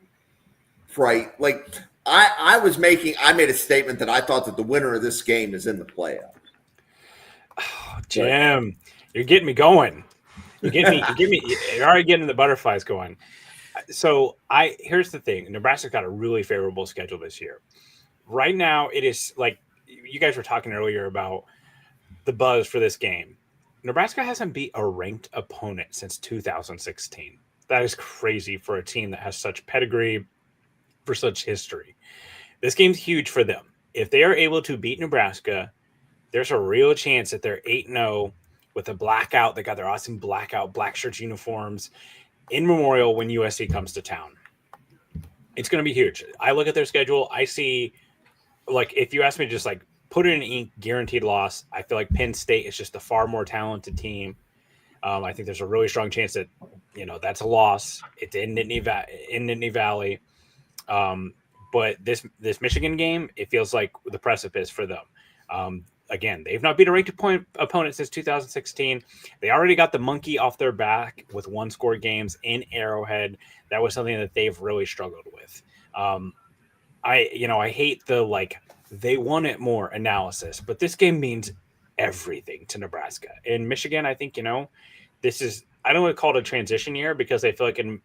price, like I made a statement that I thought that the winner of this game is in the playoffs. Oh, Jim, you're getting me going. You're already getting the butterflies going. So here's the thing. Nebraska's got a really favorable schedule this year. Right now, it is like you guys were talking earlier about the buzz for this game. Nebraska hasn't beat a ranked opponent since 2016. That is crazy for a team that has such pedigree, for such history. This game's huge for them. If they are able to beat Nebraska, there's a real chance that they're 8-0 with a blackout. They got their awesome blackout, black shirts, uniforms in Memorial when USC comes to town. It's going to be huge. I look at their schedule. I see, like, if you ask me to just, like, put it in ink, guaranteed loss, I feel like Penn State is just a far more talented team. I think there's a really strong chance that, that's a loss. It's in Nittany Valley. But this Michigan game, it feels like the precipice for them. Again, they've not beat a ranked opponent since 2016. They already got the monkey off their back with one-score games in Arrowhead. That was something that they've really struggled with. I hate the they won it more analysis, but this game means everything to Nebraska. In Michigan, I think this is, I don't want to call it a transition year because I feel like in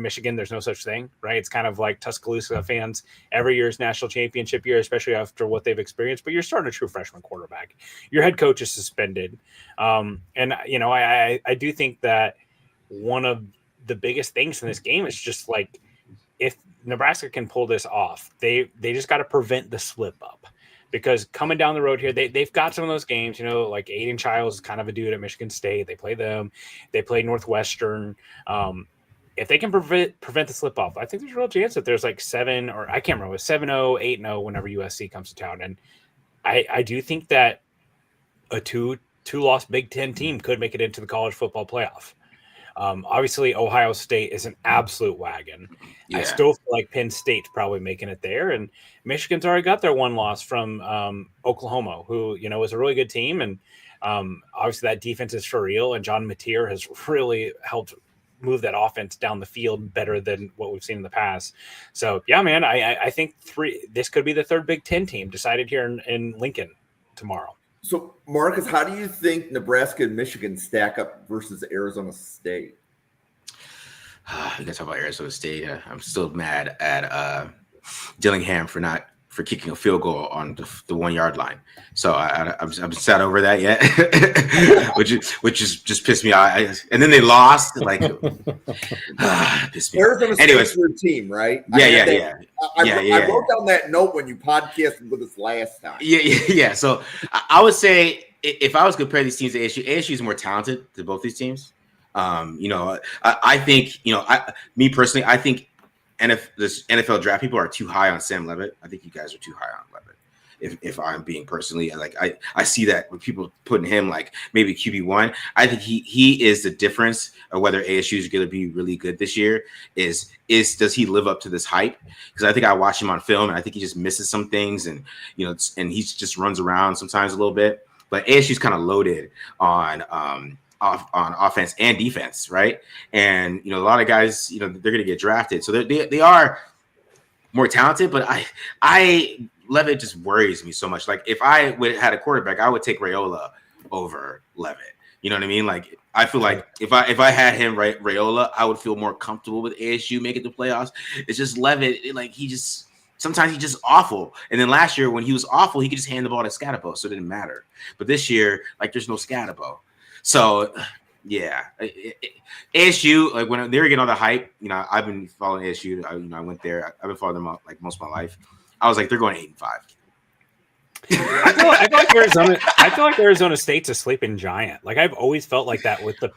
Michigan, there's no such thing, right? It's kind of like Tuscaloosa fans every year's national championship year, especially after what they've experienced. But you're starting a true freshman quarterback. Your head coach is suspended. And I do think that one of the biggest things in this game is just like, if Nebraska can pull this off, they just got to prevent the slip up. Because coming down the road here, they've got some of those games, like Aiden Childs is kind of a dude at Michigan State. They play them. They play Northwestern. If they can prevent the slip off, I think there's a real chance that there's like 7 or I can't remember, 7-0, 8-0 whenever USC comes to town. And I do think that a two-loss Big Ten team could make it into the college football playoff. Obviously, Ohio State is an absolute wagon. Yeah. I still feel like Penn State's probably making it there. And Michigan's already got their one loss from Oklahoma, who, is a really good team. And obviously that defense is for real. And John Mateer has really helped move that offense down the field better than what we've seen in the past. So, yeah, man, I think this could be the third Big Ten team decided here in Lincoln tomorrow. So, Marcus, how do you think Nebraska and Michigan stack up versus Arizona State? You guys talk about Arizona State. I'm still mad at Dillingham for kicking a field goal on the 1 yard line. So I'm sad over that yet, which is just pissed me off. And then they lost. Pissed me Arizona off. Anyways, State's your team, right? Yeah. I wrote down that note when you podcasted with us last time. Yeah. So I would say if I was comparing these teams to ASU is more talented than both these teams. I think me personally, I think this NFL draft people are too high on Sam Levitt. I think you guys are too high on Levitt. If I'm being personally, I see that with people putting him like maybe QB1. I think he is the difference of whether ASU is going to be really good this year. Is does he live up to this hype? Because I think I watch him on film and I think he just misses some things and and he just runs around sometimes a little bit. But ASU's kind of loaded on offense and defense, right? And a lot of guys, they're going to get drafted, so they are more talented. But I Levitt just worries me so much. Like if I had a quarterback, I would take Raiola over Levitt. You know what I mean? Like I feel like if I had him Raiola, I would feel more comfortable with ASU making the playoffs. It's just Levitt, sometimes he's just awful. And then last year when he was awful, he could just hand the ball to Scatabo, so it didn't matter. But this year, there's no Scatabo. So, yeah, ASU, when they were getting all the hype, I've been following ASU. I went there. I've been following them most of my life. I was like, they're going 8-5. I feel like Arizona State's a sleeping giant. Like I've always felt like that with the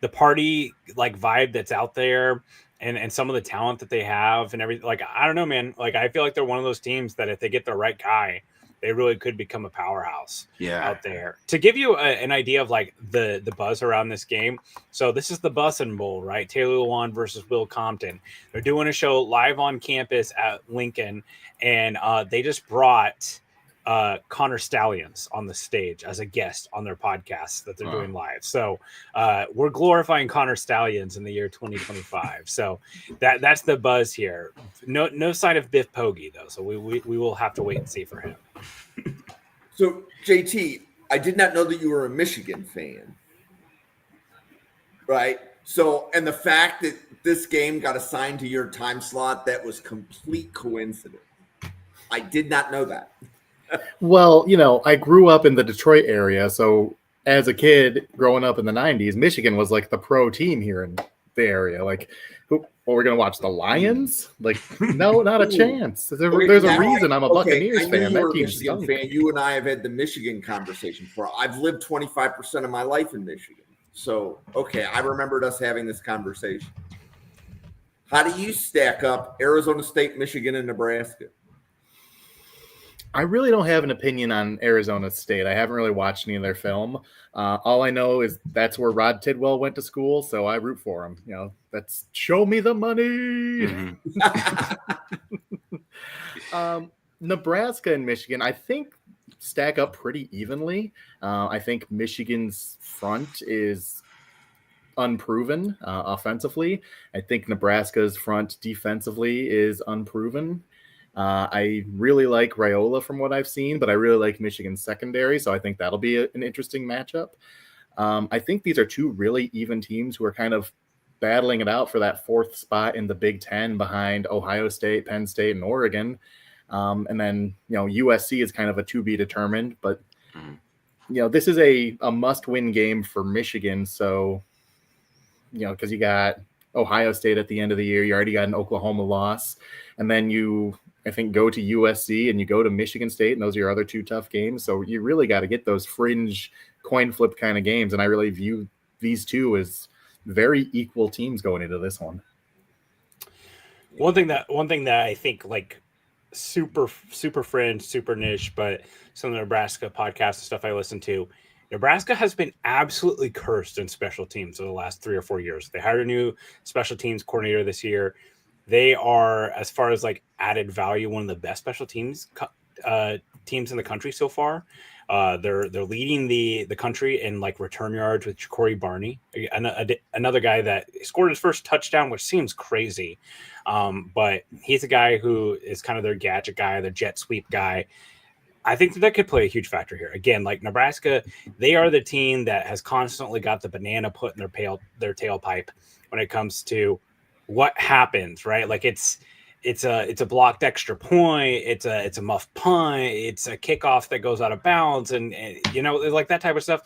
party vibe that's out there and some of the talent that they have and everything. Like I don't know, man. Like I feel like they're one of those teams that if they get the right guy, they really could become a powerhouse Yeah. out there. To give you an idea of like the buzz around this game, so this is the Bussin' Bowl, right? Taylor Lewan versus Will Compton. They're doing a show live on campus at Lincoln, and they just brought Connor Stallions on the stage as a guest on their podcast that they're doing live. So we're glorifying Connor Stallions in the year 2025. So that's the buzz here. No sign of Biff Poggi though. So we will have to wait and see for him. So JT, I did not know that you were a Michigan fan. Right. So, and the fact that this game got assigned to your time slot, that was complete coincidence. I did not know that. Well, I grew up in the Detroit area, so as a kid growing up in the 90s, Michigan was like the pro team here in the area. Like, we're going to watch the Lions? Like, no, not a chance. There's a reason I'm a Buccaneers fan. That team's Michigan fan. You and I have had the Michigan conversation before. I've lived 25% of my life in Michigan. So, okay, I remembered us having this conversation. How do you stack up Arizona State, Michigan, and Nebraska? I really don't have an opinion on Arizona State. I haven't really watched any of their film. All I know is that's where Rod Tidwell went to school, so I root for him. That's show me the money. Mm-hmm. Nebraska and Michigan, I think, stack up pretty evenly. I think Michigan's front is unproven offensively. I think Nebraska's front defensively is unproven. I really like Raiola from what I've seen, but I really like Michigan's secondary, so I think that'll be an interesting matchup. I think these are two really even teams who are kind of battling it out for that fourth spot in the Big Ten behind Ohio State, Penn State, and Oregon. And then, USC is kind of a to be determined, but, this is a must-win game for Michigan. So, because you got Ohio State at the end of the year, you already got an Oklahoma loss, and then you, I think, go to USC and you go to Michigan State, and those are your other two tough games. So you really got to get those fringe coin flip kind of games. And I really view these two as very equal teams going into this one. One thing that I think like super fringe, super niche, but some of the Nebraska podcasts and stuff I listen to, Nebraska has been absolutely cursed in special teams for the last 3 or 4 years. They hired a new special teams coordinator this year. They are, as far as like added value, one of the best special teams teams in the country so far. They're leading the country in like return yards with Corey Barney, another guy that scored his first touchdown, which seems crazy. But he's a guy who is kind of their gadget guy, their jet sweep guy. I think that could play a huge factor here. Again, like Nebraska, they are the team that has constantly got the banana put in their tailpipe when it comes to what happens, right? Like it's a blocked extra point, it's a muff punt, it's a kickoff that goes out of bounds, and like that type of stuff.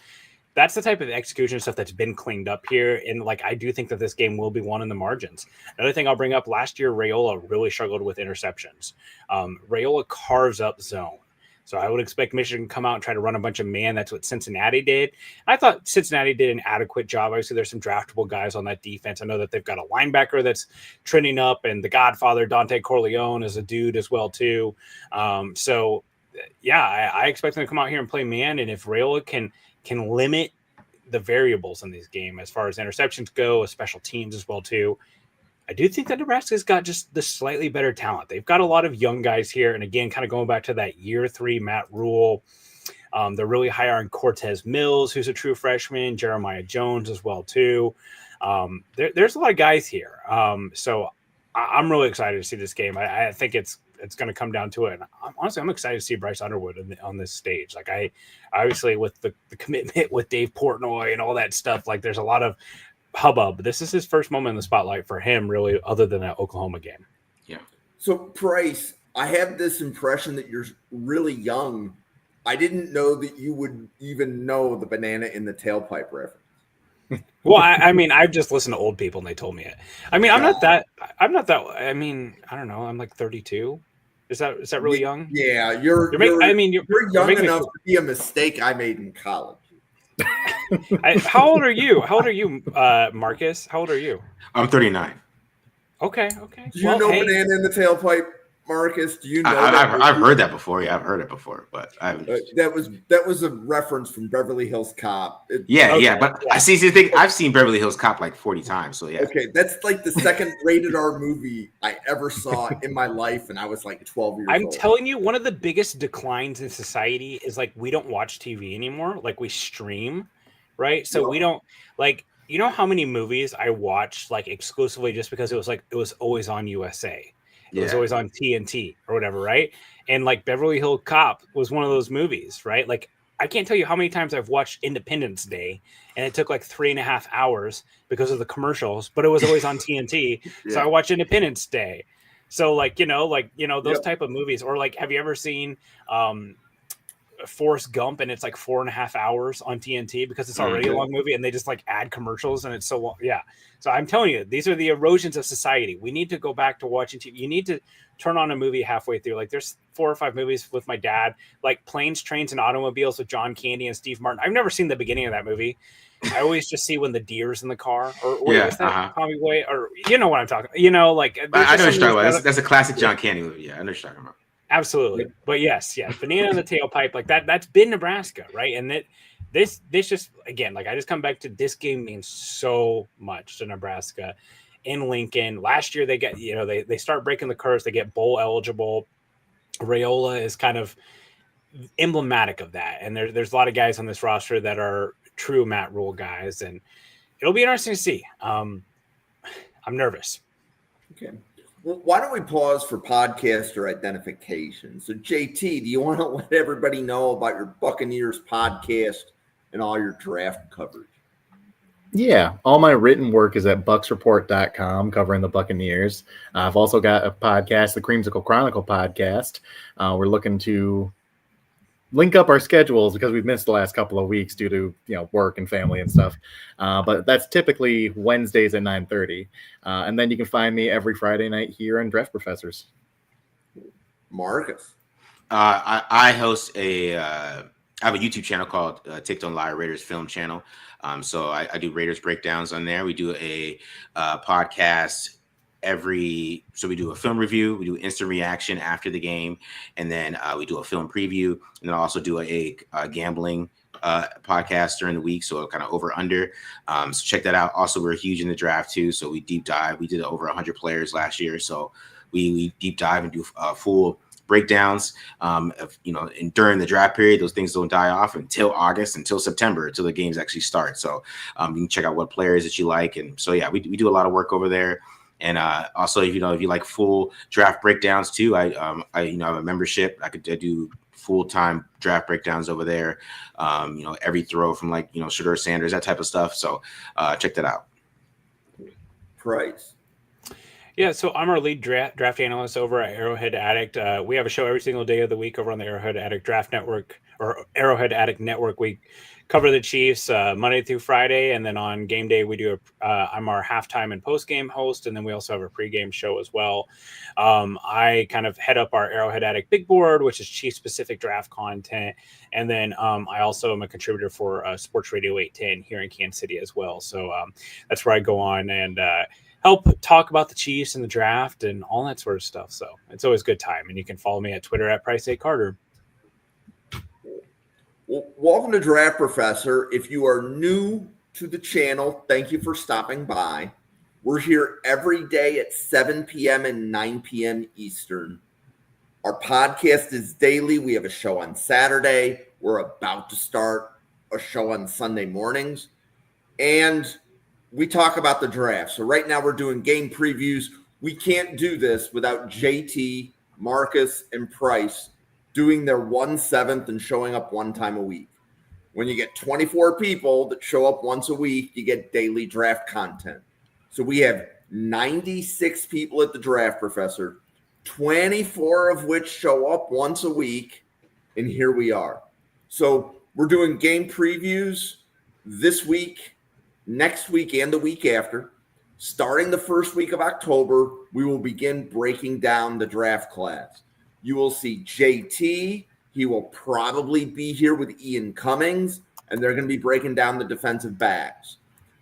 That's the type of execution stuff that's been cleaned up here, and like I do think that this game will be won in the margins. Another thing I'll bring up: last year Raiola really struggled with interceptions. Raiola carves up zone. So I would expect Michigan to come out and try to run a bunch of man. That's what Cincinnati did. I thought Cincinnati did an adequate job. Obviously, there's some draftable guys on that defense. I know that they've got a linebacker that's trending up, and the Godfather, Dante Corleone, is a dude as well, too. I expect them to come out here and play man. And if Raiola can limit the variables in this game as far as interceptions go, as special teams as well, too, I do think that Nebraska's got just the slightly better talent. They've got a lot of young guys here. And again, kind of going back to that year 3 Matt Rule, they're really high on Cortez Mills, who's a true freshman, Jeremiah Jones as well, too. There's a lot of guys here. So I'm really excited to see this game. I think it's going to come down to it. And I'm excited to see Bryce Underwood on this stage. Like I obviously with the commitment with Dave Portnoy and all that stuff, like there's a lot of hubbub. This is his first moment in the spotlight for him, really, other than that Oklahoma game. Yeah. So, Price, I have this impression that you're really young. I didn't know that you would even know the banana in the tailpipe reference. Well, I mean, I've just listened to old people and they told me it. I mean, I'm not that. I mean, I don't know. I'm like 32. Is that really young? Yeah, you're young enough to be a mistake I made in college. How old are you? Marcus? How old are you? I'm 39. Okay. Do you know banana in the tailpipe? Marcus? Do you know I've heard that before. Yeah, I've heard it before, but that was a reference from Beverly Hills Cop. But I see the thing. I've seen Beverly Hills Cop like 40 times. So yeah. Okay, that's like the second rated R movie I ever saw in my life, and I was like 12 years old. I'm telling you, one of the biggest declines in society is like we don't watch TV anymore. Like we stream, right? So we don't like. You know how many movies I watched like exclusively just because it was always on USA. It was always on TNT or whatever, right? And like Beverly Hills Cop was one of those movies, right? Like I can't tell you how many times I've watched Independence Day, and it took like 3.5 hours because of the commercials, but it was always on TNT. So I watched Independence Day. So like those type of movies, or like, have you ever seen Forrest Gump, and it's like 4.5 hours on TNT because it's already a long movie, and they just like add commercials, and it's so long. Yeah. So I'm telling you, these are the erosions of society. We need to go back to watching TV. You need to turn on a movie halfway through. Like there's 4 or 5 movies with my dad, like Planes, Trains, and Automobiles with John Candy and Steve Martin. I've never seen the beginning of that movie. I always just see when the deer's in the car, or was that Tommy Boy, or you know what I'm talking. You know, like I know what you're talking about. That's a classic John Candy movie. Yeah, I know what you're talking about. Absolutely. But yes, banana in the tailpipe, like that's been Nebraska, right? And this just, again, like I just come back to this game means so much to Nebraska. In Lincoln last year, they get, they start breaking the curse, they get bowl eligible. Raiola is kind of emblematic of that, and there's a lot of guys on this roster that are true Matt Rule guys, and it'll be interesting to see. I'm nervous. Okay. Well, why don't we pause for podcaster identification? So, JT, do you want to let everybody know about your Buccaneers podcast and all your draft coverage? Yeah, all my written work is at bucksreport.com covering the Buccaneers. I've also got a podcast, the Creamsicle Chronicle podcast. We're looking to link up our schedules because we've missed the last couple of weeks due to work and family and stuff. But that's typically Wednesdays at 9:30. And then you can find me every Friday night here on Draft Professors. Marcus. I host I have a YouTube channel called Ticked on Liar Raiders Film Channel. So I do Raiders breakdowns on there. We do a podcast so we do a film review, we do instant reaction after the game, and then we do a film preview, and then I also do a gambling podcast during the week, so kind of over under. So check that out. Also, we're huge in the draft too, so we deep dive. We did over 100 players last year, so we deep dive and do full breakdowns. And during the draft period, those things don't die off until August, until September, until the games actually start. So you can check out what players that you like, and so we do a lot of work over there. And also, if you like full draft breakdowns too, I have a membership. I do full-time draft breakdowns over there. Every throw from Shedeur Sanders, that type of stuff. So check that out. Price. Yeah, so I'm our lead draft analyst over at Arrowhead Addict. We have a show every single day of the week over on the Arrowhead Addict Draft Network, or Arrowhead Addict Network. We cover the Chiefs Monday through Friday, and then on game day we do I'm our halftime and post-game host, and then we also have a pregame show as well. I kind of head up our Arrowhead Addict Big Board, which is Chiefs-specific draft content, and then I also am a contributor for Sports Radio 810 here in Kansas City as well. So that's where I go on and help talk about the Chiefs and the draft and all that sort of stuff. So it's always a good time. And you can follow me at Twitter at Price8Carter. Well, welcome to Draft Professor. If you are new to the channel, thank you for stopping by. We're here every day at 7 p.m. and 9 p.m. Eastern. Our podcast is daily. We have a show on Saturday. We're about to start a show on Sunday mornings. And we talk about the draft. So right now we're doing game previews. We can't do this without JT, Marcus, and Price doing their 1/7 and showing up one time a week. When you get 24 people that show up once a week, you get daily draft content. So we have 96 people at the Draft Professor, 24 of which show up once a week, and here we are. So we're doing game previews this week, next week, and the week after. Starting the first week of October, we will begin breaking down the draft class. You will see JT. He will probably be here with Ian Cummings, and they're going to be breaking down the defensive backs.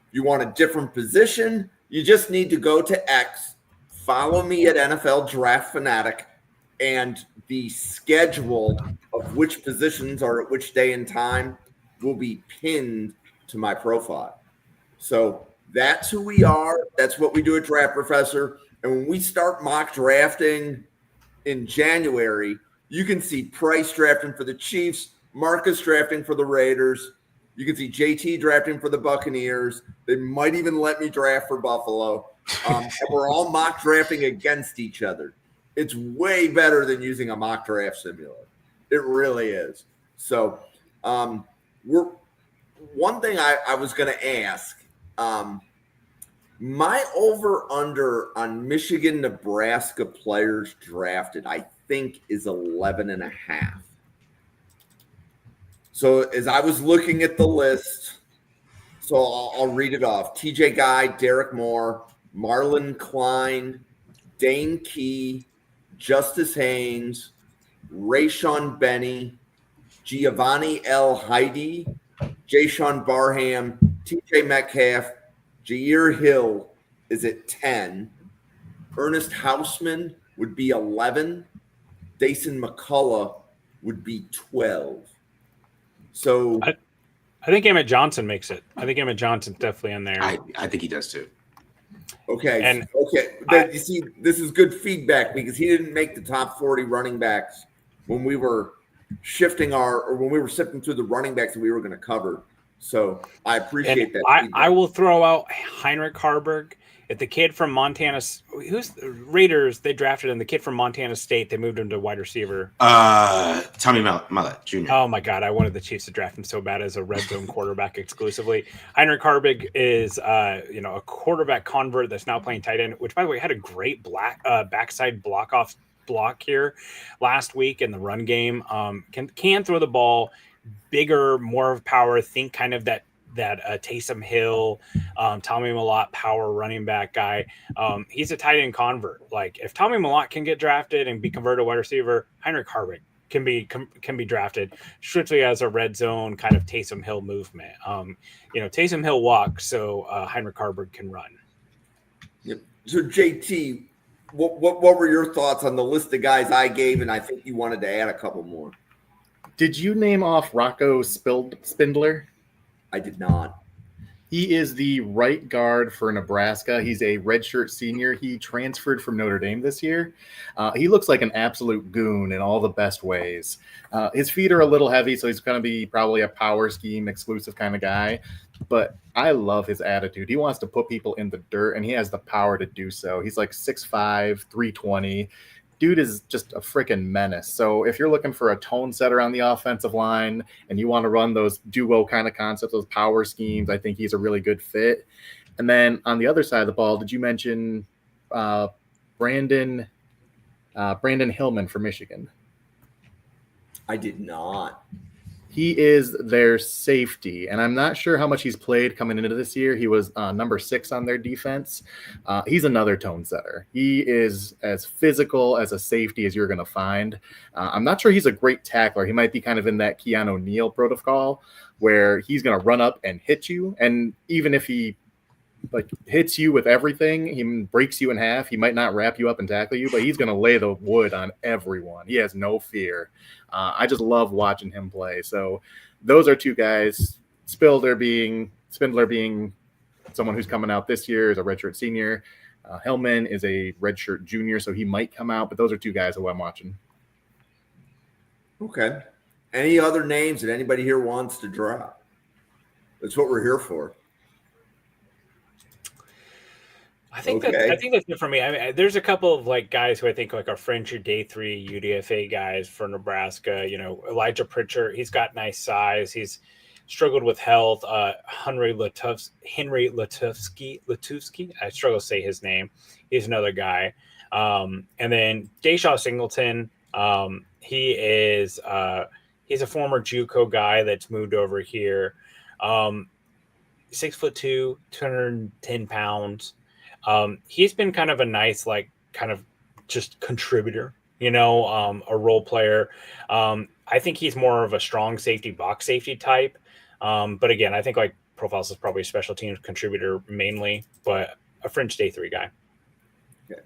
If you want a different position, you just need to go to X, follow me at NFL Draft Fanatic, and the schedule of which positions are at which day and time will be pinned to my profile. So that's who we are. That's what we do at Draft Professor. And when we start mock drafting in January, you can see Price drafting for the Chiefs, Marcus drafting for the Raiders. You can see JT drafting for the Buccaneers. They might even let me draft for Buffalo. And we're all mock drafting against each other. It's way better than using a mock draft simulator. It really is. So we're one thing I was going to ask, my over-under on Michigan-Nebraska players drafted, I think, is 11.5. So as I was looking at the list, so I'll read it off. TJ Guy, Derek Moore, Marlon Klein, Dane Key, Justice Haynes, Rayshawn Benny, Giovanni L. Heidi, Jayshawn Barham, TJ Metcalf, Jair Hill is at 10. Ernest Hausman would be 11. Dason McCullough would be 12. So I think Emmett Johnson makes it. I think Emmett Johnson's definitely in there. I think he does too. Okay. You see, this is good feedback because he didn't make the top 40 running backs when we were sifting through the running backs that we were going to cover. So I appreciate that. I will throw out Heinrich Harburg. If the kid from Montana, who's the Raiders, they drafted him. The kid from Montana State, they moved him to wide receiver. Tommy Mellett Jr. Oh my God, I wanted the Chiefs to draft him so bad as a red zone quarterback exclusively. Heinrich Harburg is, a quarterback convert that's now playing tight end, which by the way had a great backside block here last week in the run game. Can throw the ball, bigger, more of power. Think kind of that Taysom Hill, Tommy Mellott power running back guy. He's a tight end convert. Like if Tommy Mellott can get drafted and be converted to wide receiver, Heinrich Harburg can be drafted strictly as a red zone kind of Taysom Hill movement. Taysom Hill walks, so Heinrich Harburg can run. Yep. So JT, what were your thoughts on the list of guys I gave? And I think you wanted to add a couple more. Did you name off Rocco Spindler? I did not. He is the right guard for Nebraska. He's a redshirt senior. He transferred from Notre Dame this year. He looks like an absolute goon in all the best ways. His feet are a little heavy, so he's going to be probably a power scheme exclusive kind of guy. But I love his attitude. He wants to put people in the dirt, and he has the power to do so. He's like 6'5", 320. Dude is just a freaking menace. So if you're looking for a tone setter on the offensive line and you want to run those duo kind of concepts, those power schemes, I think he's a really good fit. And then on the other side of the ball, did you mention Brandon Hillman from Michigan? I did not. He is their safety, and I'm not sure how much he's played coming into this year. He was number 6 on their defense. He's another tone setter. He is as physical as a safety as you're going to find. I'm not sure he's a great tackler. He might be kind of in that Keanu Neal protocol where he's going to run up and hit you, and even if he hits you with everything, he breaks you in half. He might not wrap you up and tackle you, but he's going to lay the wood on everyone. He has no fear. I just love watching him play. So those are two guys. Spindler being someone who's coming out this year as a redshirt senior. Hillman is a redshirt junior, so he might come out. But those are two guys who I'm watching. Okay. Any other names that anybody here wants to drop? That's what we're here for. I think that's it for me. I mean, there's a couple of guys who I think are fringe or day 3 UDFA guys for Nebraska. Elijah Pritchard, he's got nice size. He's struggled with health. Henry Latufsky. I struggle to say his name. He's another guy. And then Deshaun Singleton. He's a former JUCO guy that's moved over here. 6'2", 210 pounds. He's been kind of a nice, kind of just contributor, a role player. I think he's more of a strong safety, box safety type. But again, I think Profiles is probably a special teams contributor mainly, but a fringe day 3 guy. Okay.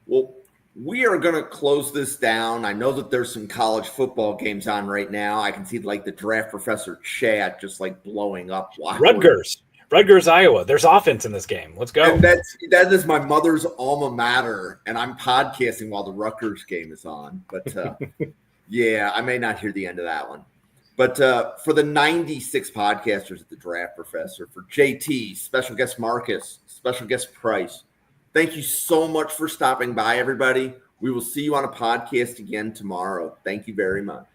Well, we are going to close this down. I know that there's some college football games on right now. I can see like the Draft Professor chat just like blowing up. Rutgers, Iowa. There's offense in this game. Let's go. And that is my mother's alma mater, and I'm podcasting while the Rutgers game is on. But yeah, I may not hear the end of that one. But for the 96 podcasters at the Draft Professor, for JT, special guest Marcus, special guest Price, thank you so much for stopping by, everybody. We will see you on a podcast again tomorrow. Thank you very much.